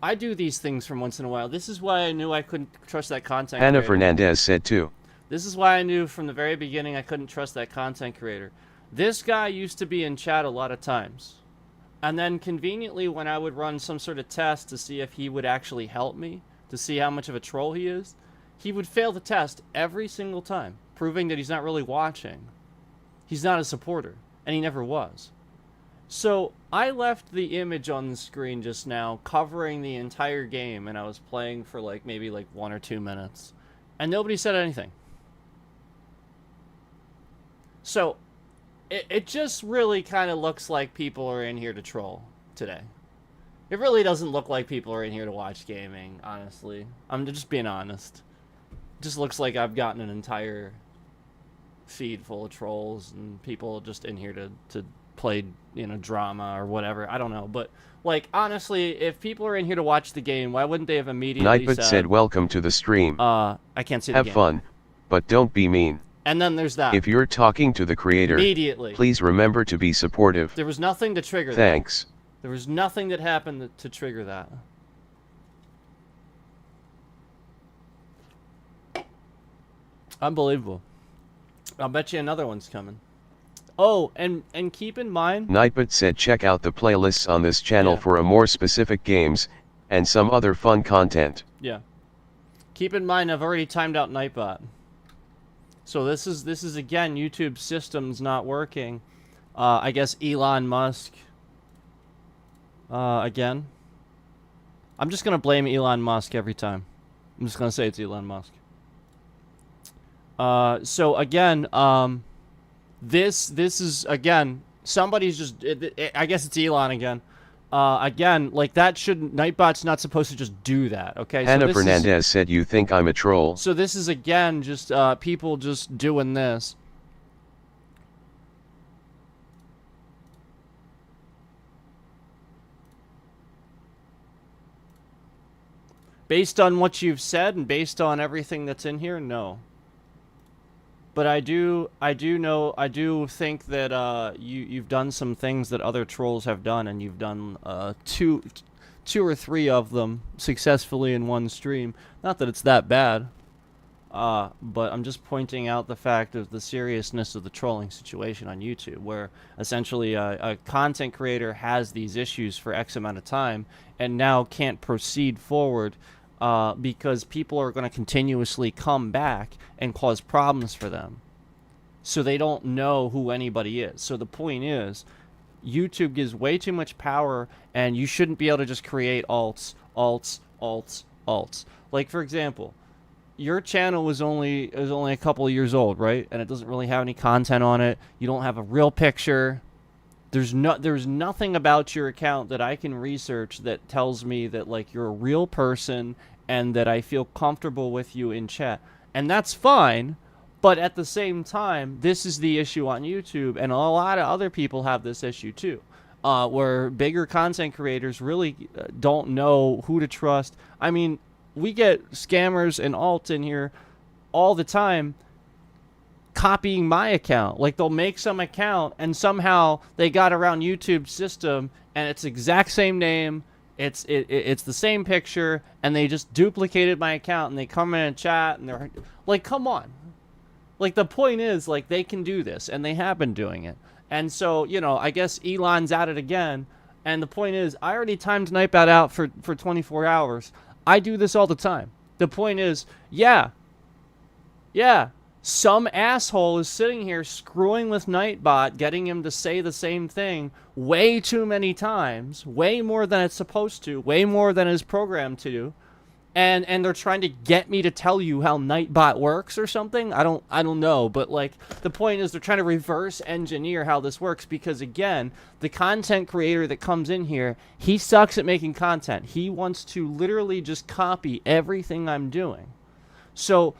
I do these things from once in a while. This is why I knew I couldn't trust that content Hannah creator. Fernandez said too. This is why I knew from the very beginning I couldn't trust that content creator. This guy used to be in chat a lot of times. And then conveniently when I would run some sort of test to see if he would actually help me, to see how much of a troll he is, he would fail the test every single time, proving that he's not really watching. He's not a supporter, and he never was. So I left the image on the screen just now covering the entire game, and I was playing for like maybe like 1 or 2 minutes, and nobody said anything. So it just really kind of looks like people are in here to troll today. It really doesn't look like people are in here to watch gaming, honestly. I'm just being honest. It just looks like I've gotten an entire feed full of trolls and people just in here to play, you know, drama or whatever. I don't know. But, like, honestly, if people are in here to watch the game, why wouldn't they have immediately Nightbot said welcome to the stream. I can't see the game. Have fun, but don't be mean. And then there's that. If you're talking to the creator, Immediately. please remember to be supportive. There was nothing to trigger that. Thanks. There was nothing that happened to trigger that. Unbelievable. I'll bet you another one's coming. Oh, and keep in mind... Nightbot said check out the playlists on this channel for a more specific games, and some other fun content. Yeah. Keep in mind I've already timed out Nightbot. So this is again, YouTube systems not working. I guess Elon Musk... again. I'm just gonna blame Elon Musk every time. I'm just gonna say it's Elon Musk. So again, this is again, somebody's just, I guess it's Elon again. Again, like that shouldn't, Nightbot's not supposed to just do that, okay? Hannah so Fernandez said you think I'm a troll. So this is again, just, people just doing this. Based on what you've said and based on everything that's in here, no. But I do think that you've done some things that other trolls have done, and you've done two or three of them successfully in one stream. Not that it's that bad, but I'm just pointing out the fact of the seriousness of the trolling situation on YouTube, where essentially a content creator has these issues for X amount of time and now can't proceed forward because people are going to continuously come back and cause problems for them. So they don't know who anybody is. So the point is, YouTube gives way too much power, and you shouldn't be able to just create alts. Like, for example, your channel is only a couple of years old, right? And it doesn't really have any content on it. You don't have a real picture. There's nothing about your account that I can research that tells me that, like, you're a real person and that I feel comfortable with you in chat. And that's fine, but at the same time, this is the issue on YouTube, and a lot of other people have this issue too, where bigger content creators really don't know who to trust. I mean, we get scammers and alts in here all the time copying my account. Like, they'll make some account and somehow they got around YouTube's system and it's the exact same name, it's the same picture, and they just duplicated my account and they come in and chat and they're like, come on. Like, the point is, like, they can do this and they have been doing it. And so, you know, I guess Elon's at it again, and the point is, I already timed Nightbot out for 24 hours. I do this all the time. The point is, yeah, some asshole is sitting here screwing with Nightbot, getting him to say the same thing way too many times, way more than it's supposed to, way more than it's programmed to do, and they're trying to get me to tell you how Nightbot works or something. I don't know, but, like, the point is they're trying to reverse engineer how this works, because again, the content creator that comes in here, he sucks at making content. He wants to literally just copy everything I'm doing. So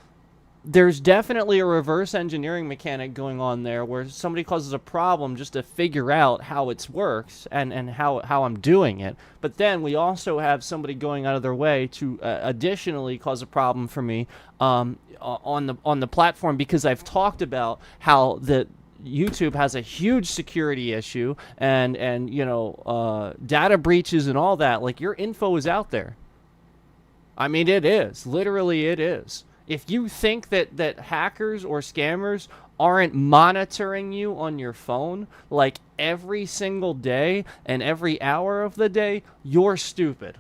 there's definitely a reverse engineering mechanic going on there, where somebody causes a problem just to figure out how it works and how I'm doing it. But then we also have somebody going out of their way to additionally cause a problem for me on the platform, because I've talked about how the YouTube has a huge security issue and you know, data breaches and all that. Like, your info is out there. I mean, it is. Literally, it is. If you think that hackers or scammers aren't monitoring you on your phone, like, every single day and every hour of the day, you're stupid.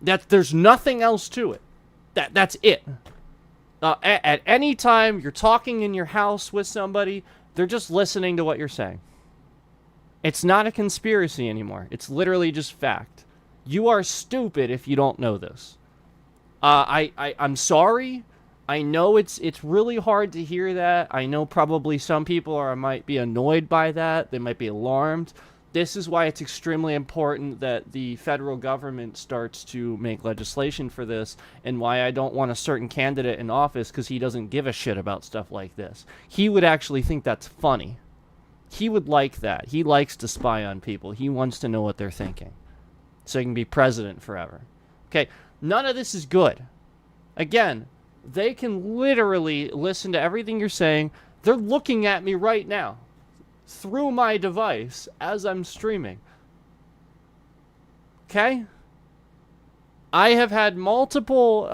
There's nothing else to it. That's it. At any time you're talking in your house with somebody, they're just listening to what you're saying. It's not a conspiracy anymore. It's literally just fact. You are stupid if you don't know this. I'm sorry. I know it's really hard to hear that. I know probably some people might be annoyed by that. They might be alarmed. This is why it's extremely important that the federal government starts to make legislation for this, and why I don't want a certain candidate in office, because he doesn't give a shit about stuff like this. He would actually think that's funny. He would like that. He likes to spy on people. He wants to know what they're thinking, so he can be president forever. Okay. None of this is good. Again, they can literally listen to everything you're saying. They're looking at me right now through my device as I'm streaming. Okay? I have had multiple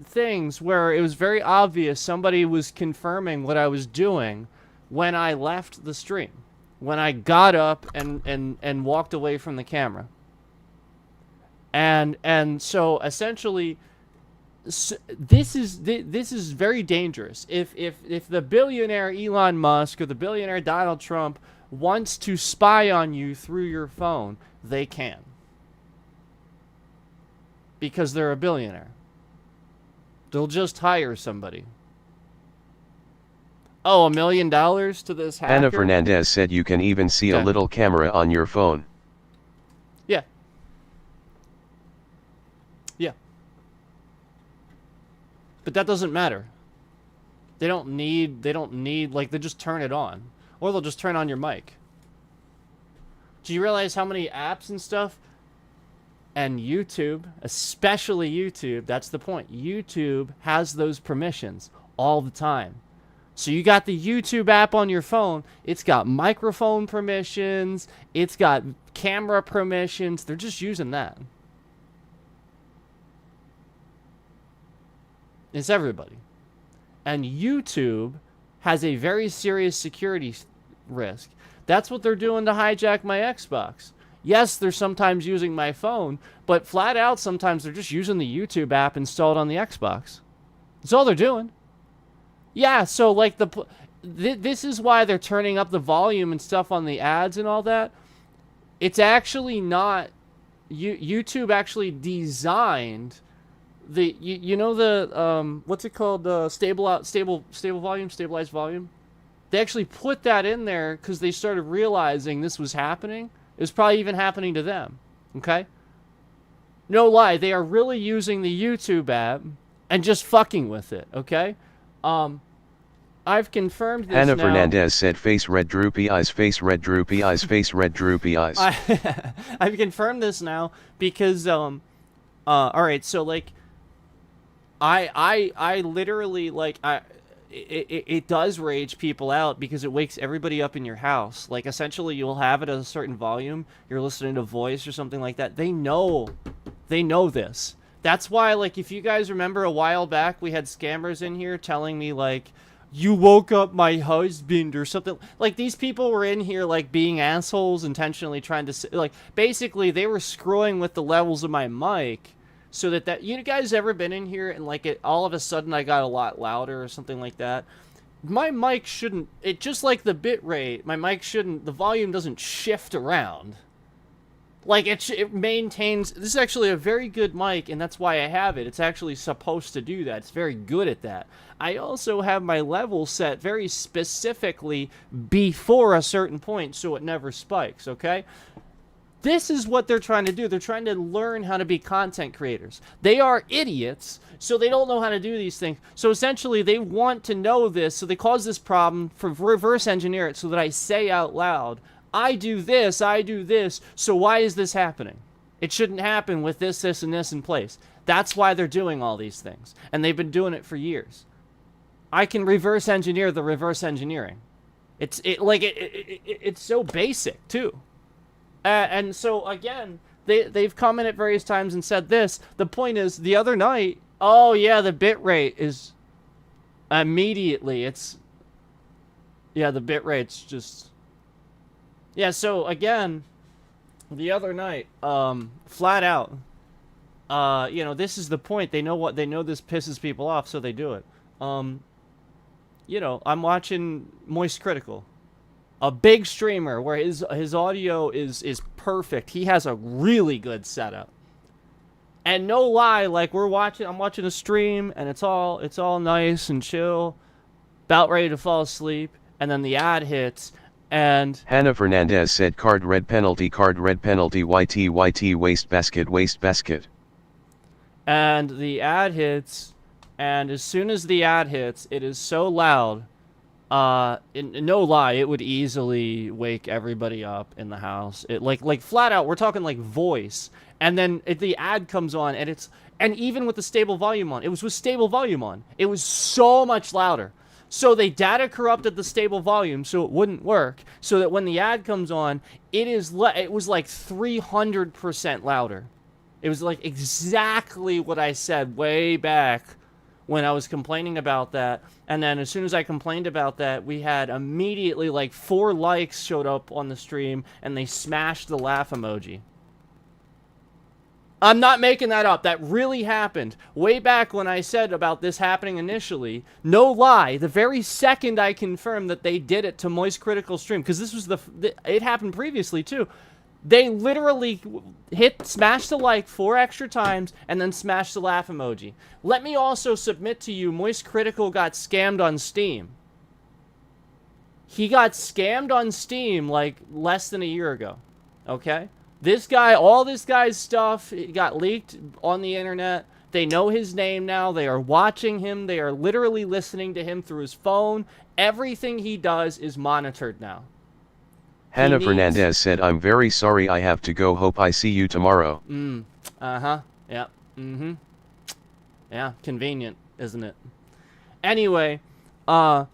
things where it was very obvious somebody was confirming what I was doing when I left the stream. When I got up and walked away from the camera. And so essentially, this is very dangerous. If the billionaire Elon Musk or the billionaire Donald Trump wants to spy on you through your phone, they can, because they're a billionaire. They'll just hire somebody. Oh, $1 million to this hacker? Ana Fernandez said you can even see a little camera on your phone. Yeah. Yeah. But that doesn't matter. They don't need, like, they just turn it on. Or they'll just turn on your mic. Do you realize how many apps and stuff? And YouTube, especially YouTube, that's the point. YouTube has those permissions all the time. So you got the YouTube app on your phone. It's got microphone permissions. It's got camera permissions. They're just using that. It's everybody. And YouTube has a very serious security risk. That's what they're doing to hijack my Xbox. Yes, they're sometimes using my phone, but flat out sometimes they're just using the YouTube app installed on the Xbox. That's all they're doing. Yeah, so like this is why they're turning up the volume and stuff on the ads and all that. It's actually not YouTube actually designed the you know the what's it called, stabilized volume. They actually put that in there because they started realizing this was happening. It was probably even happening to them. Okay? No lie, they are really using the YouTube app and just fucking with it. Okay? I've confirmed this Hannah now. Fernandez said face red droopy eyes, face red droopy eyes, face red droopy eyes. I've confirmed this now because all right, so like I literally like it does rage people out because it wakes everybody up in your house. Like, essentially, you'll have it at a certain volume. You're listening to voice or something like that. They know this. That's why, like, if you guys remember a while back, we had scammers in here telling me, like, you woke up my husband or something. Like, these people were in here, like, being assholes, intentionally trying to, like, basically, they were screwing with the levels of my mic. So that you guys ever been in here and like it all of a sudden I got a lot louder or something like that? My mic shouldn't, it just like the bit rate, my mic shouldn't, the volume doesn't shift around. Like it maintains, this is actually a very good mic and that's why I have it. It's actually supposed to do that. It's very good at that. I also have my level set very specifically before a certain point so it never spikes, okay? This is what they're trying to do. They're trying to learn how to be content creators. They are idiots, so they don't know how to do these things. So essentially, they want to know this, so they cause this problem for reverse engineer it so that I say out loud, I do this, so why is this happening? It shouldn't happen with this, and this in place. That's why they're doing all these things, and they've been doing it for years. I can reverse engineer the reverse engineering. It's so basic, too. And so, again, they've come in at various times and said this. The point is, the other night, oh, yeah, the bit rate is immediately. The bit rate's just... Yeah, so, again, the other night, flat out, this is the point. They know this pisses people off, so they do it. I'm watching Moist Critical. A big streamer where his audio is perfect. He has a really good setup. And no lie, like I'm watching a stream and it's all nice and chill, about ready to fall asleep, and then the ad hits and Hannah Fernandez said card red penalty, YT wastebasket. And the ad hits, and as soon as the ad hits, it is so loud. No lie, it would easily wake everybody up in the house. It like flat out, we're talking like voice, and then the ad comes on, and even with the stable volume on, it was with stable volume on, it was so much louder. So they data corrupted the stable volume so it wouldn't work, so that when the ad comes on, it was like 300% louder. It was like exactly what I said way back when I was complaining about that. And then as soon as I complained about that, we had immediately like 4 likes showed up on the stream and they smashed the laugh emoji. I'm not making that up. That really happened. Way back when I said about this happening initially, no lie, the very second I confirmed that they did it to Moist Critical stream, because this was it happened previously too. They literally smashed the like 4 extra times and then smashed the laugh emoji. Let me also submit to you, Moist Critical got scammed on Steam. He got scammed on Steam like less than a year ago. Okay? This guy, all this guy's stuff, it got leaked on the internet. They know his name now. They are watching him. They are literally listening to him through his phone. Everything he does is monitored now. Hannah needs- Fernandez said, I'm very sorry I have to go. Hope I see you tomorrow. Uh-huh. Yep. Mm-hmm. Yeah, convenient, isn't it? Anyway, yeah,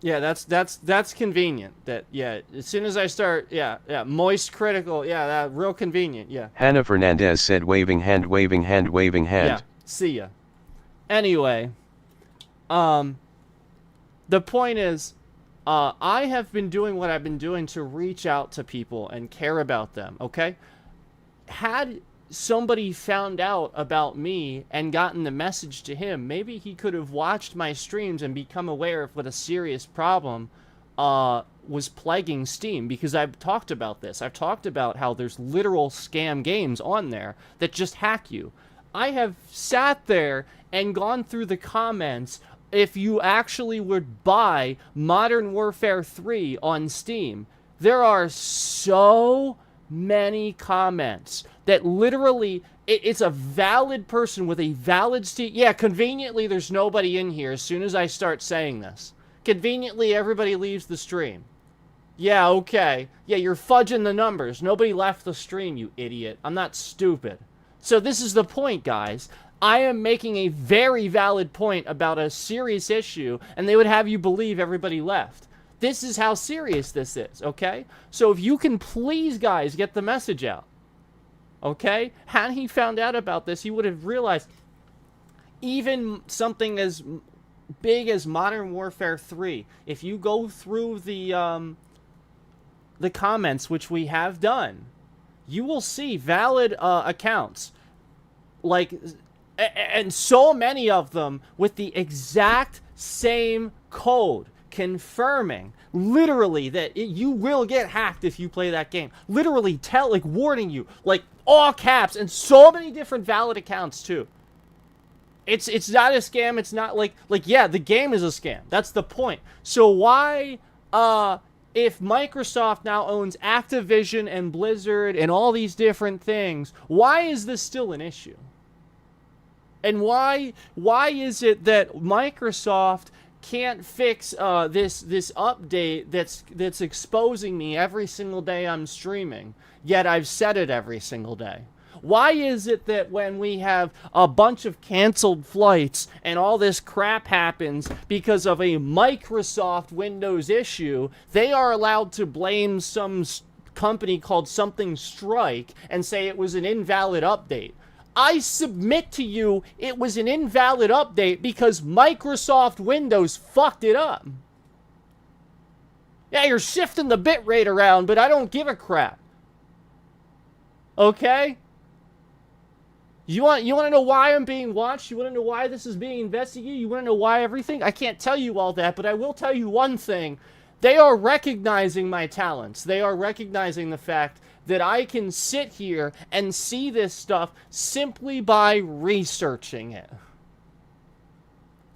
that's convenient. That, yeah, as soon as I start, yeah, moist critical, yeah, that real convenient, yeah. Hannah Fernandez said, waving hand, waving hand, waving hand. Yeah, see ya. Anyway, the point is, I have been doing what I've been doing to reach out to people and care about them, okay? Had somebody found out about me and gotten the message to him, maybe he could have watched my streams and become aware of what a serious problem was plaguing Steam, because I've talked about this. I've talked about how there's literal scam games on there that just hack you. I have sat there and gone through the comments. If you actually would buy Modern Warfare 3 on Steam, there are so many comments that literally, it's a valid person with a valid Steam. Yeah, conveniently, there's nobody in here as soon as I start saying this. Conveniently, everybody leaves the stream. Yeah, okay. Yeah, you're fudging the numbers. Nobody left the stream, you idiot. I'm not stupid. So this is the point, guys. I am making a very valid point about a serious issue, and they would have you believe everybody left. This is how serious this is, okay? So if you can please, guys, get the message out, okay? Had he found out about this, he would have realized even something as big as Modern Warfare 3, if you go through the comments, which we have done, you will see valid accounts, like, and so many of them with the exact same code, confirming literally that you will get hacked if you play that game. Literally like warning you, like all caps, and so many different valid accounts too. It's not a scam. It's not like yeah, the game is a scam. That's the point. So why if Microsoft now owns Activision and Blizzard and all these different things, why is this still an issue? And why is it that Microsoft can't fix this update that's exposing me every single day I'm streaming, yet I've said it every single day? Why is it that when we have a bunch of canceled flights and all this crap happens because of a Microsoft Windows issue, they are allowed to blame some company called something Strike and say it was an invalid update? I submit to you it was an invalid update because Microsoft Windows fucked it up. Yeah, you're shifting the bitrate around, but I don't give a crap. Okay? You want to know why I'm being watched? You want to know why this is being investigated? You want to know why everything? I can't tell you all that, but I will tell you one thing. They are recognizing my talents. They are recognizing the fact that I can sit here and see this stuff simply by researching it.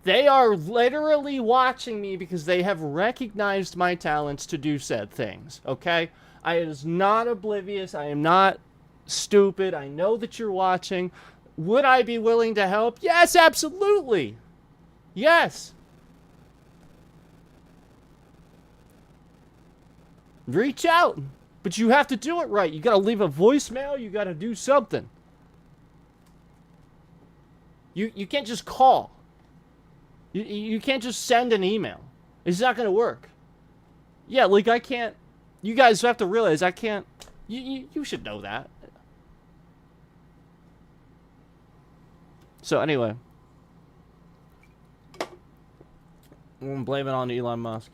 They are literally watching me because they have recognized my talents to do said things, okay? I am not oblivious. I am not stupid. I know that you're watching. Would I be willing to help? Yes, absolutely. Yes. Reach out. But you have to do it right. You gotta leave a voicemail. You gotta do something. You can't just call. You can't just send an email. It's not gonna work. Yeah, like I can't. You guys have to realize I can't. You should know that. So anyway, I'm gonna blame it on Elon Musk.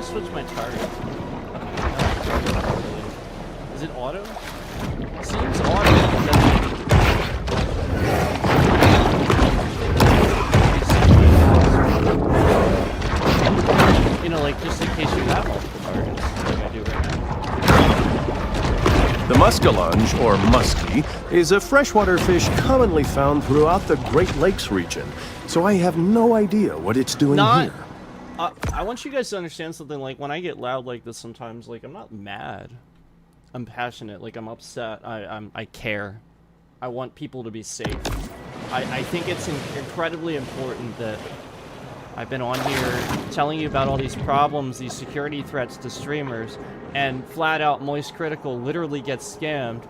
Switch my target. Is it auto? It seems auto. You know, like just in case you have multiple targets, like I do right now. The muskellunge, or muskie, is a freshwater fish commonly found throughout the Great Lakes region, so I have no idea what it's doing here. I want you guys to understand something. Like, when I get loud like this sometimes, like, I'm not mad. I'm passionate. Like, I'm upset. I care. I want people to be safe. I think it's incredibly important that I've been on here telling you about all these problems, these security threats to streamers, and flat out Moist Critical literally gets scammed.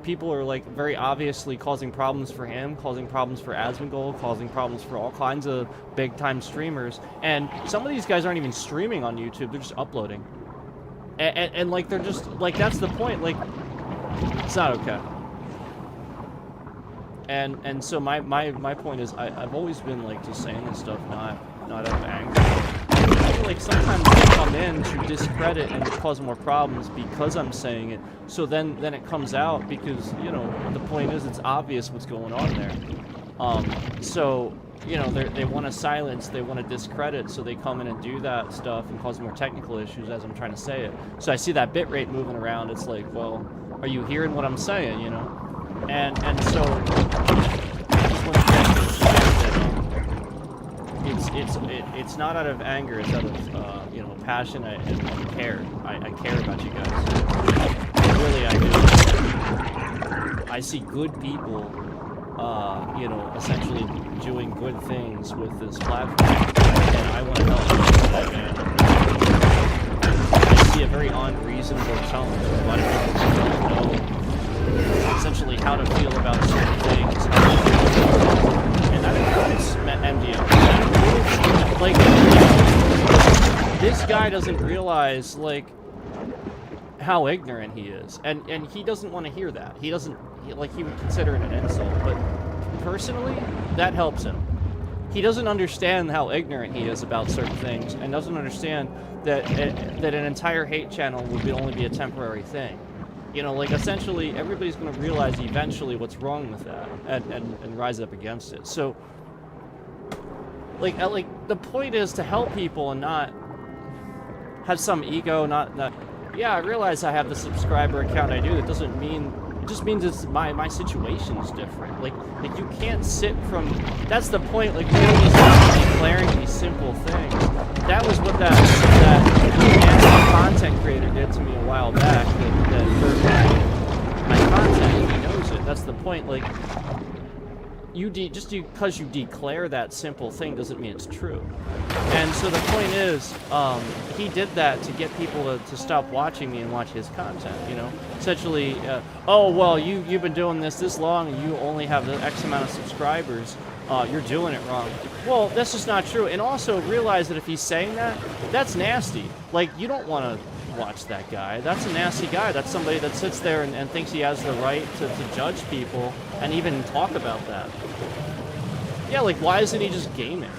People are, like, very obviously causing problems for him, causing problems for Asmongold, causing problems for all kinds of big-time streamers. And some of these guys aren't even streaming on YouTube, they're just uploading. And like, they're just, like, that's the point, like, it's not okay. And so my point is, I've always been, like, just saying this stuff, not out of anger. I feel like sometimes they come in to discredit and cause more problems because I'm saying it. So then it comes out because, you know, the point is it's obvious what's going on there. So, you know, they want to silence, they want to discredit, so they come in and do that stuff and cause more technical issues as I'm trying to say it. So I see that bitrate moving around, it's like, well, are you hearing what I'm saying, you know? And so I just want to it's not out of anger, it's out of you know, passion and care. I care about you guys. Really, I do. I see good people, you know, essentially doing good things with this platform, and I want to help them. I see a very unreasonable tone. A lot of people don't know essentially how to feel about certain things, and that includes MDM. Like, this guy doesn't realize, like, how ignorant he is, and he doesn't want to hear that. He doesn't, like, he would consider it an insult, but personally, that helps him. He doesn't understand how ignorant he is about certain things, and doesn't understand that that an entire hate channel would only be a temporary thing. You know, like, essentially, everybody's going to realize eventually what's wrong with that, and rise up against it. So, like, the point is to help people and not have some ego, not, yeah, I realize I have the subscriber account I do. That doesn't mean, it just means it's my situation's different. Like you can't sit from, that's the point, like, we're just declaring these simple things. That was what that content creator did to me a while back, that hurt my content, he knows it. That's the point, like, just because you declare that simple thing doesn't mean it's true. And so the point is, he did that to get people to stop watching me and watch his content, you know? Essentially, oh, well, you've been doing this long and you only have the X amount of subscribers, you're doing it wrong. Well, that's just not true. And also realize that if he's saying that, that's nasty. Like, you don't want to watch that guy. That's a nasty guy. That's somebody that sits there and thinks he has the right to judge people and even talk about that. Yeah, like, why isn't he just gaming?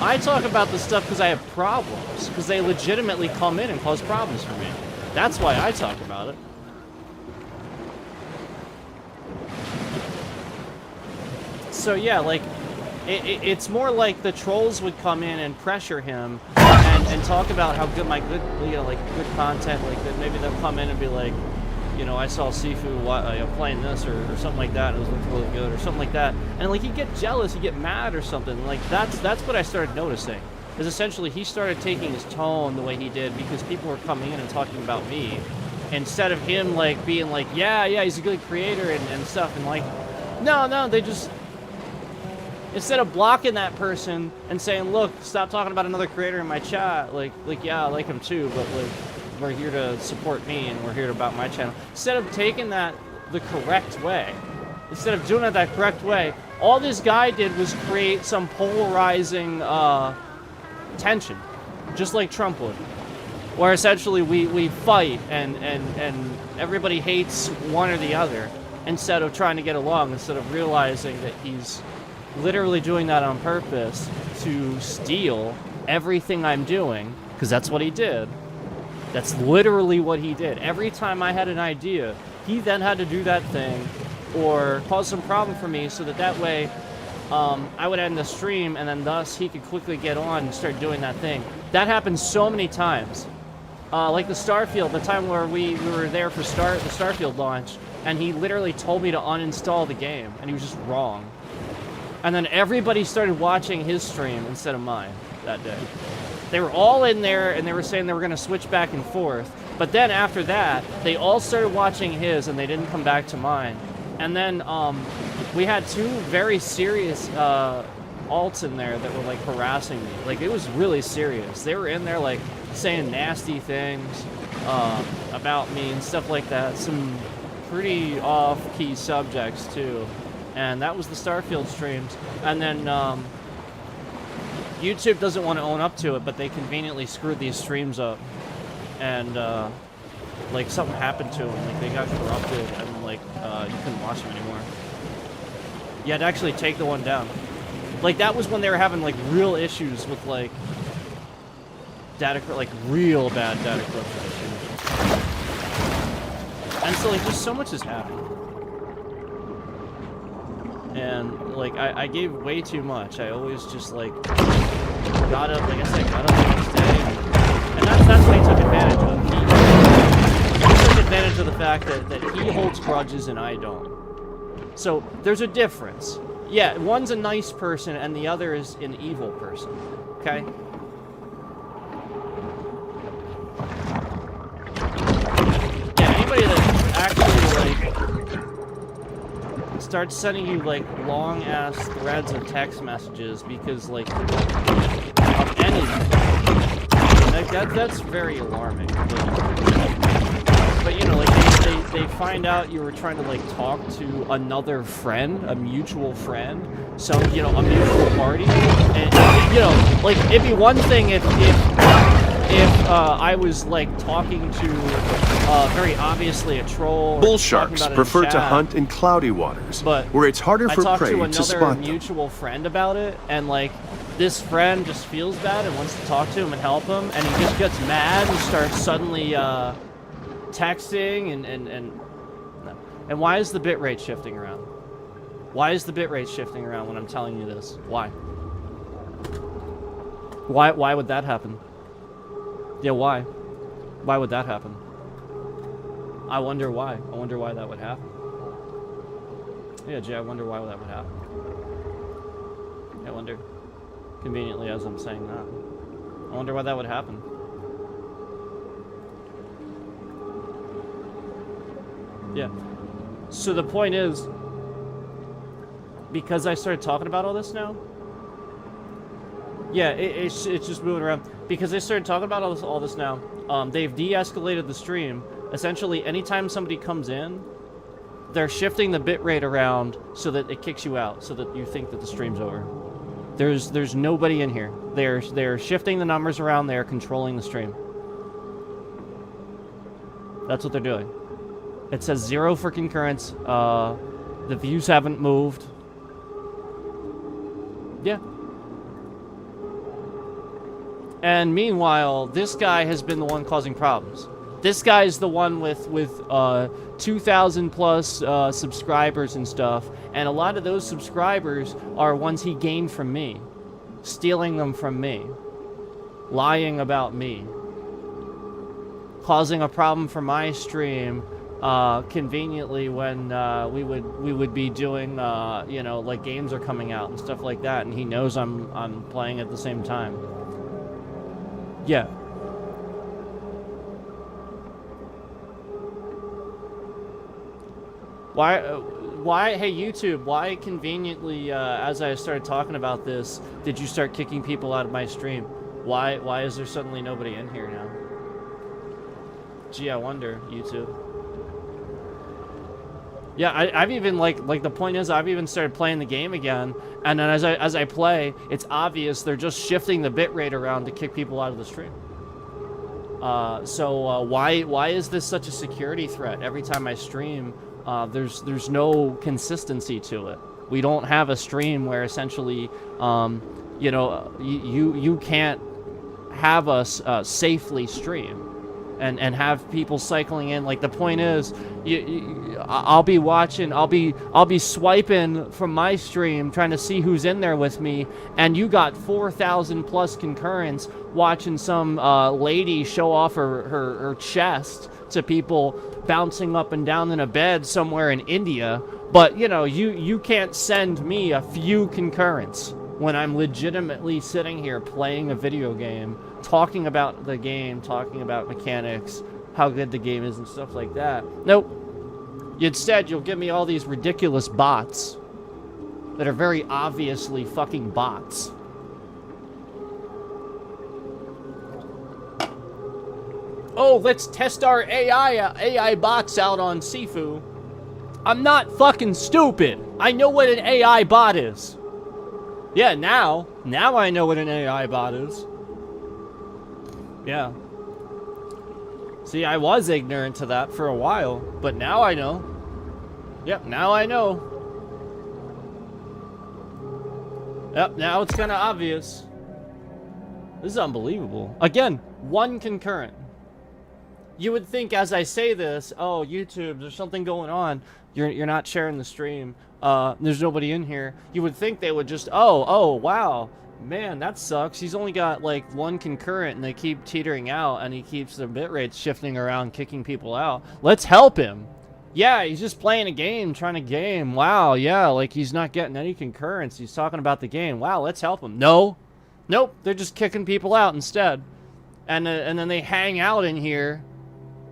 I talk about this stuff because I have problems, because they legitimately come in and cause problems for me. That's why I talk about it. So yeah, like, it's more like the trolls would come in and pressure him and talk about how good good content, like, that maybe they'll come in and be like, you know, I saw Sifu playing this or something like that, and it was looking really good or something like that, and like, he'd get jealous, he'd get mad or something. Like, that's what I started noticing, is essentially he started taking his tone the way he did because people were coming in and talking about me, instead of him, like, being like, yeah, he's a good creator and stuff, and like, no, they just, instead of blocking that person and saying, look, stop talking about another creator in my chat, like, yeah, I like him too, but, like, we're here to support me and we're here about my channel. Instead of taking that the correct way, instead of doing it that correct way, all this guy did was create some polarizing tension, just like Trump would, where essentially we fight and everybody hates one or the other, instead of trying to get along, instead of realizing that he's literally doing that on purpose to steal everything I'm doing, because that's what he did. That's literally what he did. Every time I had an idea, he then had to do that thing or cause some problem for me so that way I would end the stream and then thus he could quickly get on and start doing that thing. That happened so many times. Like the Starfield, the time where we were there for the Starfield launch, and he literally told me to uninstall the game, and he was just wrong. And then everybody started watching his stream instead of mine that day. They were all in there, and they were saying they were going to switch back and forth. But then after that, they all started watching his, and they didn't come back to mine. And then we had two very serious alts in there that were like harassing me. Like, it was really serious. They were in there like saying nasty things about me and stuff like that. Some pretty off-key subjects too. And that was the Starfield streams. And then YouTube doesn't want to own up to it, but they conveniently screwed these streams up. And like something happened to them. Like they got corrupted, and like you couldn't watch them anymore. You had to actually take the one down. Like that was when they were having like real issues with like data, like real bad data corruption issues. And so like just so much has happened. And like I gave way too much. I always just like got up, like I said, got up the next day, and that's what he took advantage of. He took advantage of the fact that he holds grudges and I don't. So there's a difference. Yeah, one's a nice person and the other is an evil person. Okay? Yeah, anybody that actually like starts sending you like long ass threads of text messages because like of anything, like that's very alarming. But you know, like they find out you were trying to like talk to another friend, a mutual friend, so you know, a mutual party, and you know, like it'd be one thing if I was like talking to very obviously a troll. Bull sharks prefer to hunt in cloudy waters, but where it's harder for prey to spot them. I talked to another mutual friend about it, and like this friend just feels bad and wants to talk to him and help him, and he just gets mad and starts suddenly texting and why is the bitrate shifting around? Why is the bitrate shifting around when I'm telling you this? Why? Why would that happen? Yeah, why? Why would that happen? I wonder why. I wonder why that would happen. Yeah, Jay, I wonder why that would happen. I wonder. Conveniently as I'm saying that. I wonder why that would happen. Yeah. So the point is, because I started talking about all this now, yeah, it's just moving around. Because they started talking about all this now, they've de-escalated the stream. Essentially, anytime somebody comes in, they're shifting the bitrate around so that it kicks you out, so that you think that the stream's over. There's nobody in here. They're shifting the numbers around. They're controlling the stream. That's what they're doing. It says 0 for concurrence. The views haven't moved. Yeah. And meanwhile, this guy has been the one causing problems. This guy is the one with 2,000 plus subscribers and stuff, and a lot of those subscribers are ones he gained from me, stealing them from me, lying about me, causing a problem for my stream. Conveniently when we would be doing you know, like games are coming out and stuff like that, and he knows I'm playing at the same time. Yeah. Why, hey YouTube, why conveniently, as I started talking about this, did you start kicking people out of my stream? Why is there suddenly nobody in here now? Gee, I wonder, YouTube. Yeah, I've even, like the point is, I've even started playing the game again, and then as I play, it's obvious they're just shifting the bitrate around to kick people out of the stream. So why is this such a security threat? Every time I stream, there's no consistency to it. We don't have a stream where essentially, you know, you can't have us safely stream. and have people cycling in. Like, the point is, I'll be watching, I'll be swiping from my stream trying to see who's in there with me, and you got 4,000 plus concurrents watching some lady show off her chest to people bouncing up and down in a bed somewhere in India. But you know, you can't send me a few concurrents when I'm legitimately sitting here playing a video game, talking about the game, talking about mechanics, how good the game is and stuff like that. Nope. Instead, you'll give me all these ridiculous bots that are very obviously fucking bots. Oh, let's test our AI bots out on Sifu. I'm not fucking stupid. I know what an AI bot is. Yeah, now I know what an AI bot is. Yeah. See, I was ignorant to that for a while, but now I know. Yep, now I know. Yep, now it's kind of obvious. This is unbelievable. Again, one concurrent. You would think as I say this, oh, YouTube, there's something going on. You're not sharing the stream. There's nobody in here. You would think they would just, oh, wow. Man, that sucks. He's only got like one concurrent and they keep teetering out and he keeps the bitrate shifting around, kicking people out. Let's help him. Yeah, he's just playing a game, trying to game. Wow, yeah, like he's not getting any concurrence. He's talking about the game. Wow, let's help him. No. Nope, they're just kicking people out instead. And then they hang out in here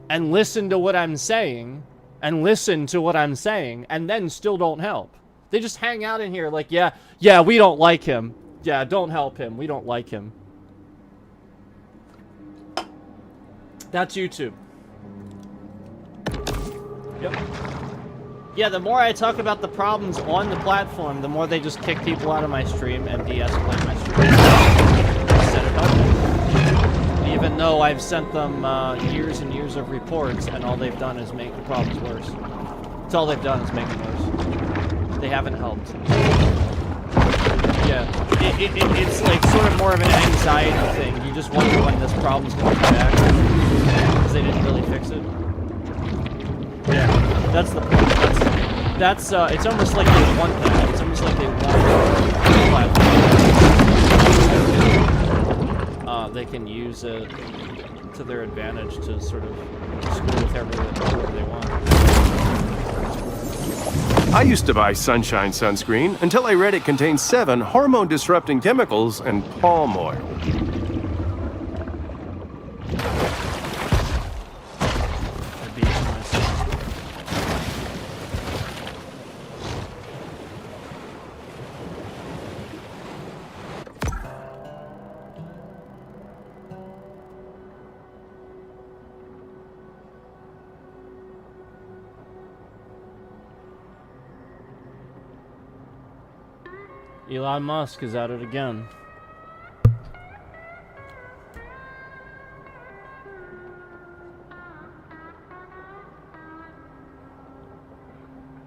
and listen to what I'm saying, and listen to what I'm saying, and then still don't help. They just hang out in here like, yeah, we don't like him. Yeah, don't help him. We don't like him. That's YouTube. Yep. Yeah, the more I talk about the problems on the platform, the more they just kick people out of my stream and de-escalate my stream. Instead of helping. Even though I've sent them years and years of reports, and all they've done is make the problems worse. That's all they've done is make them worse. They haven't helped. Yeah, it's like sort of more of an anxiety thing. You just wonder when this problem's going to come back, because they didn't really fix it. Yeah, that's the point. That's it's almost like they want that. It's almost like they want the platform. They can use it to their advantage to sort of screw with whoever they want. I used to buy Sunshine sunscreen until I read it contains 7 hormone-disrupting chemicals and palm oil. Elon Musk is at it again.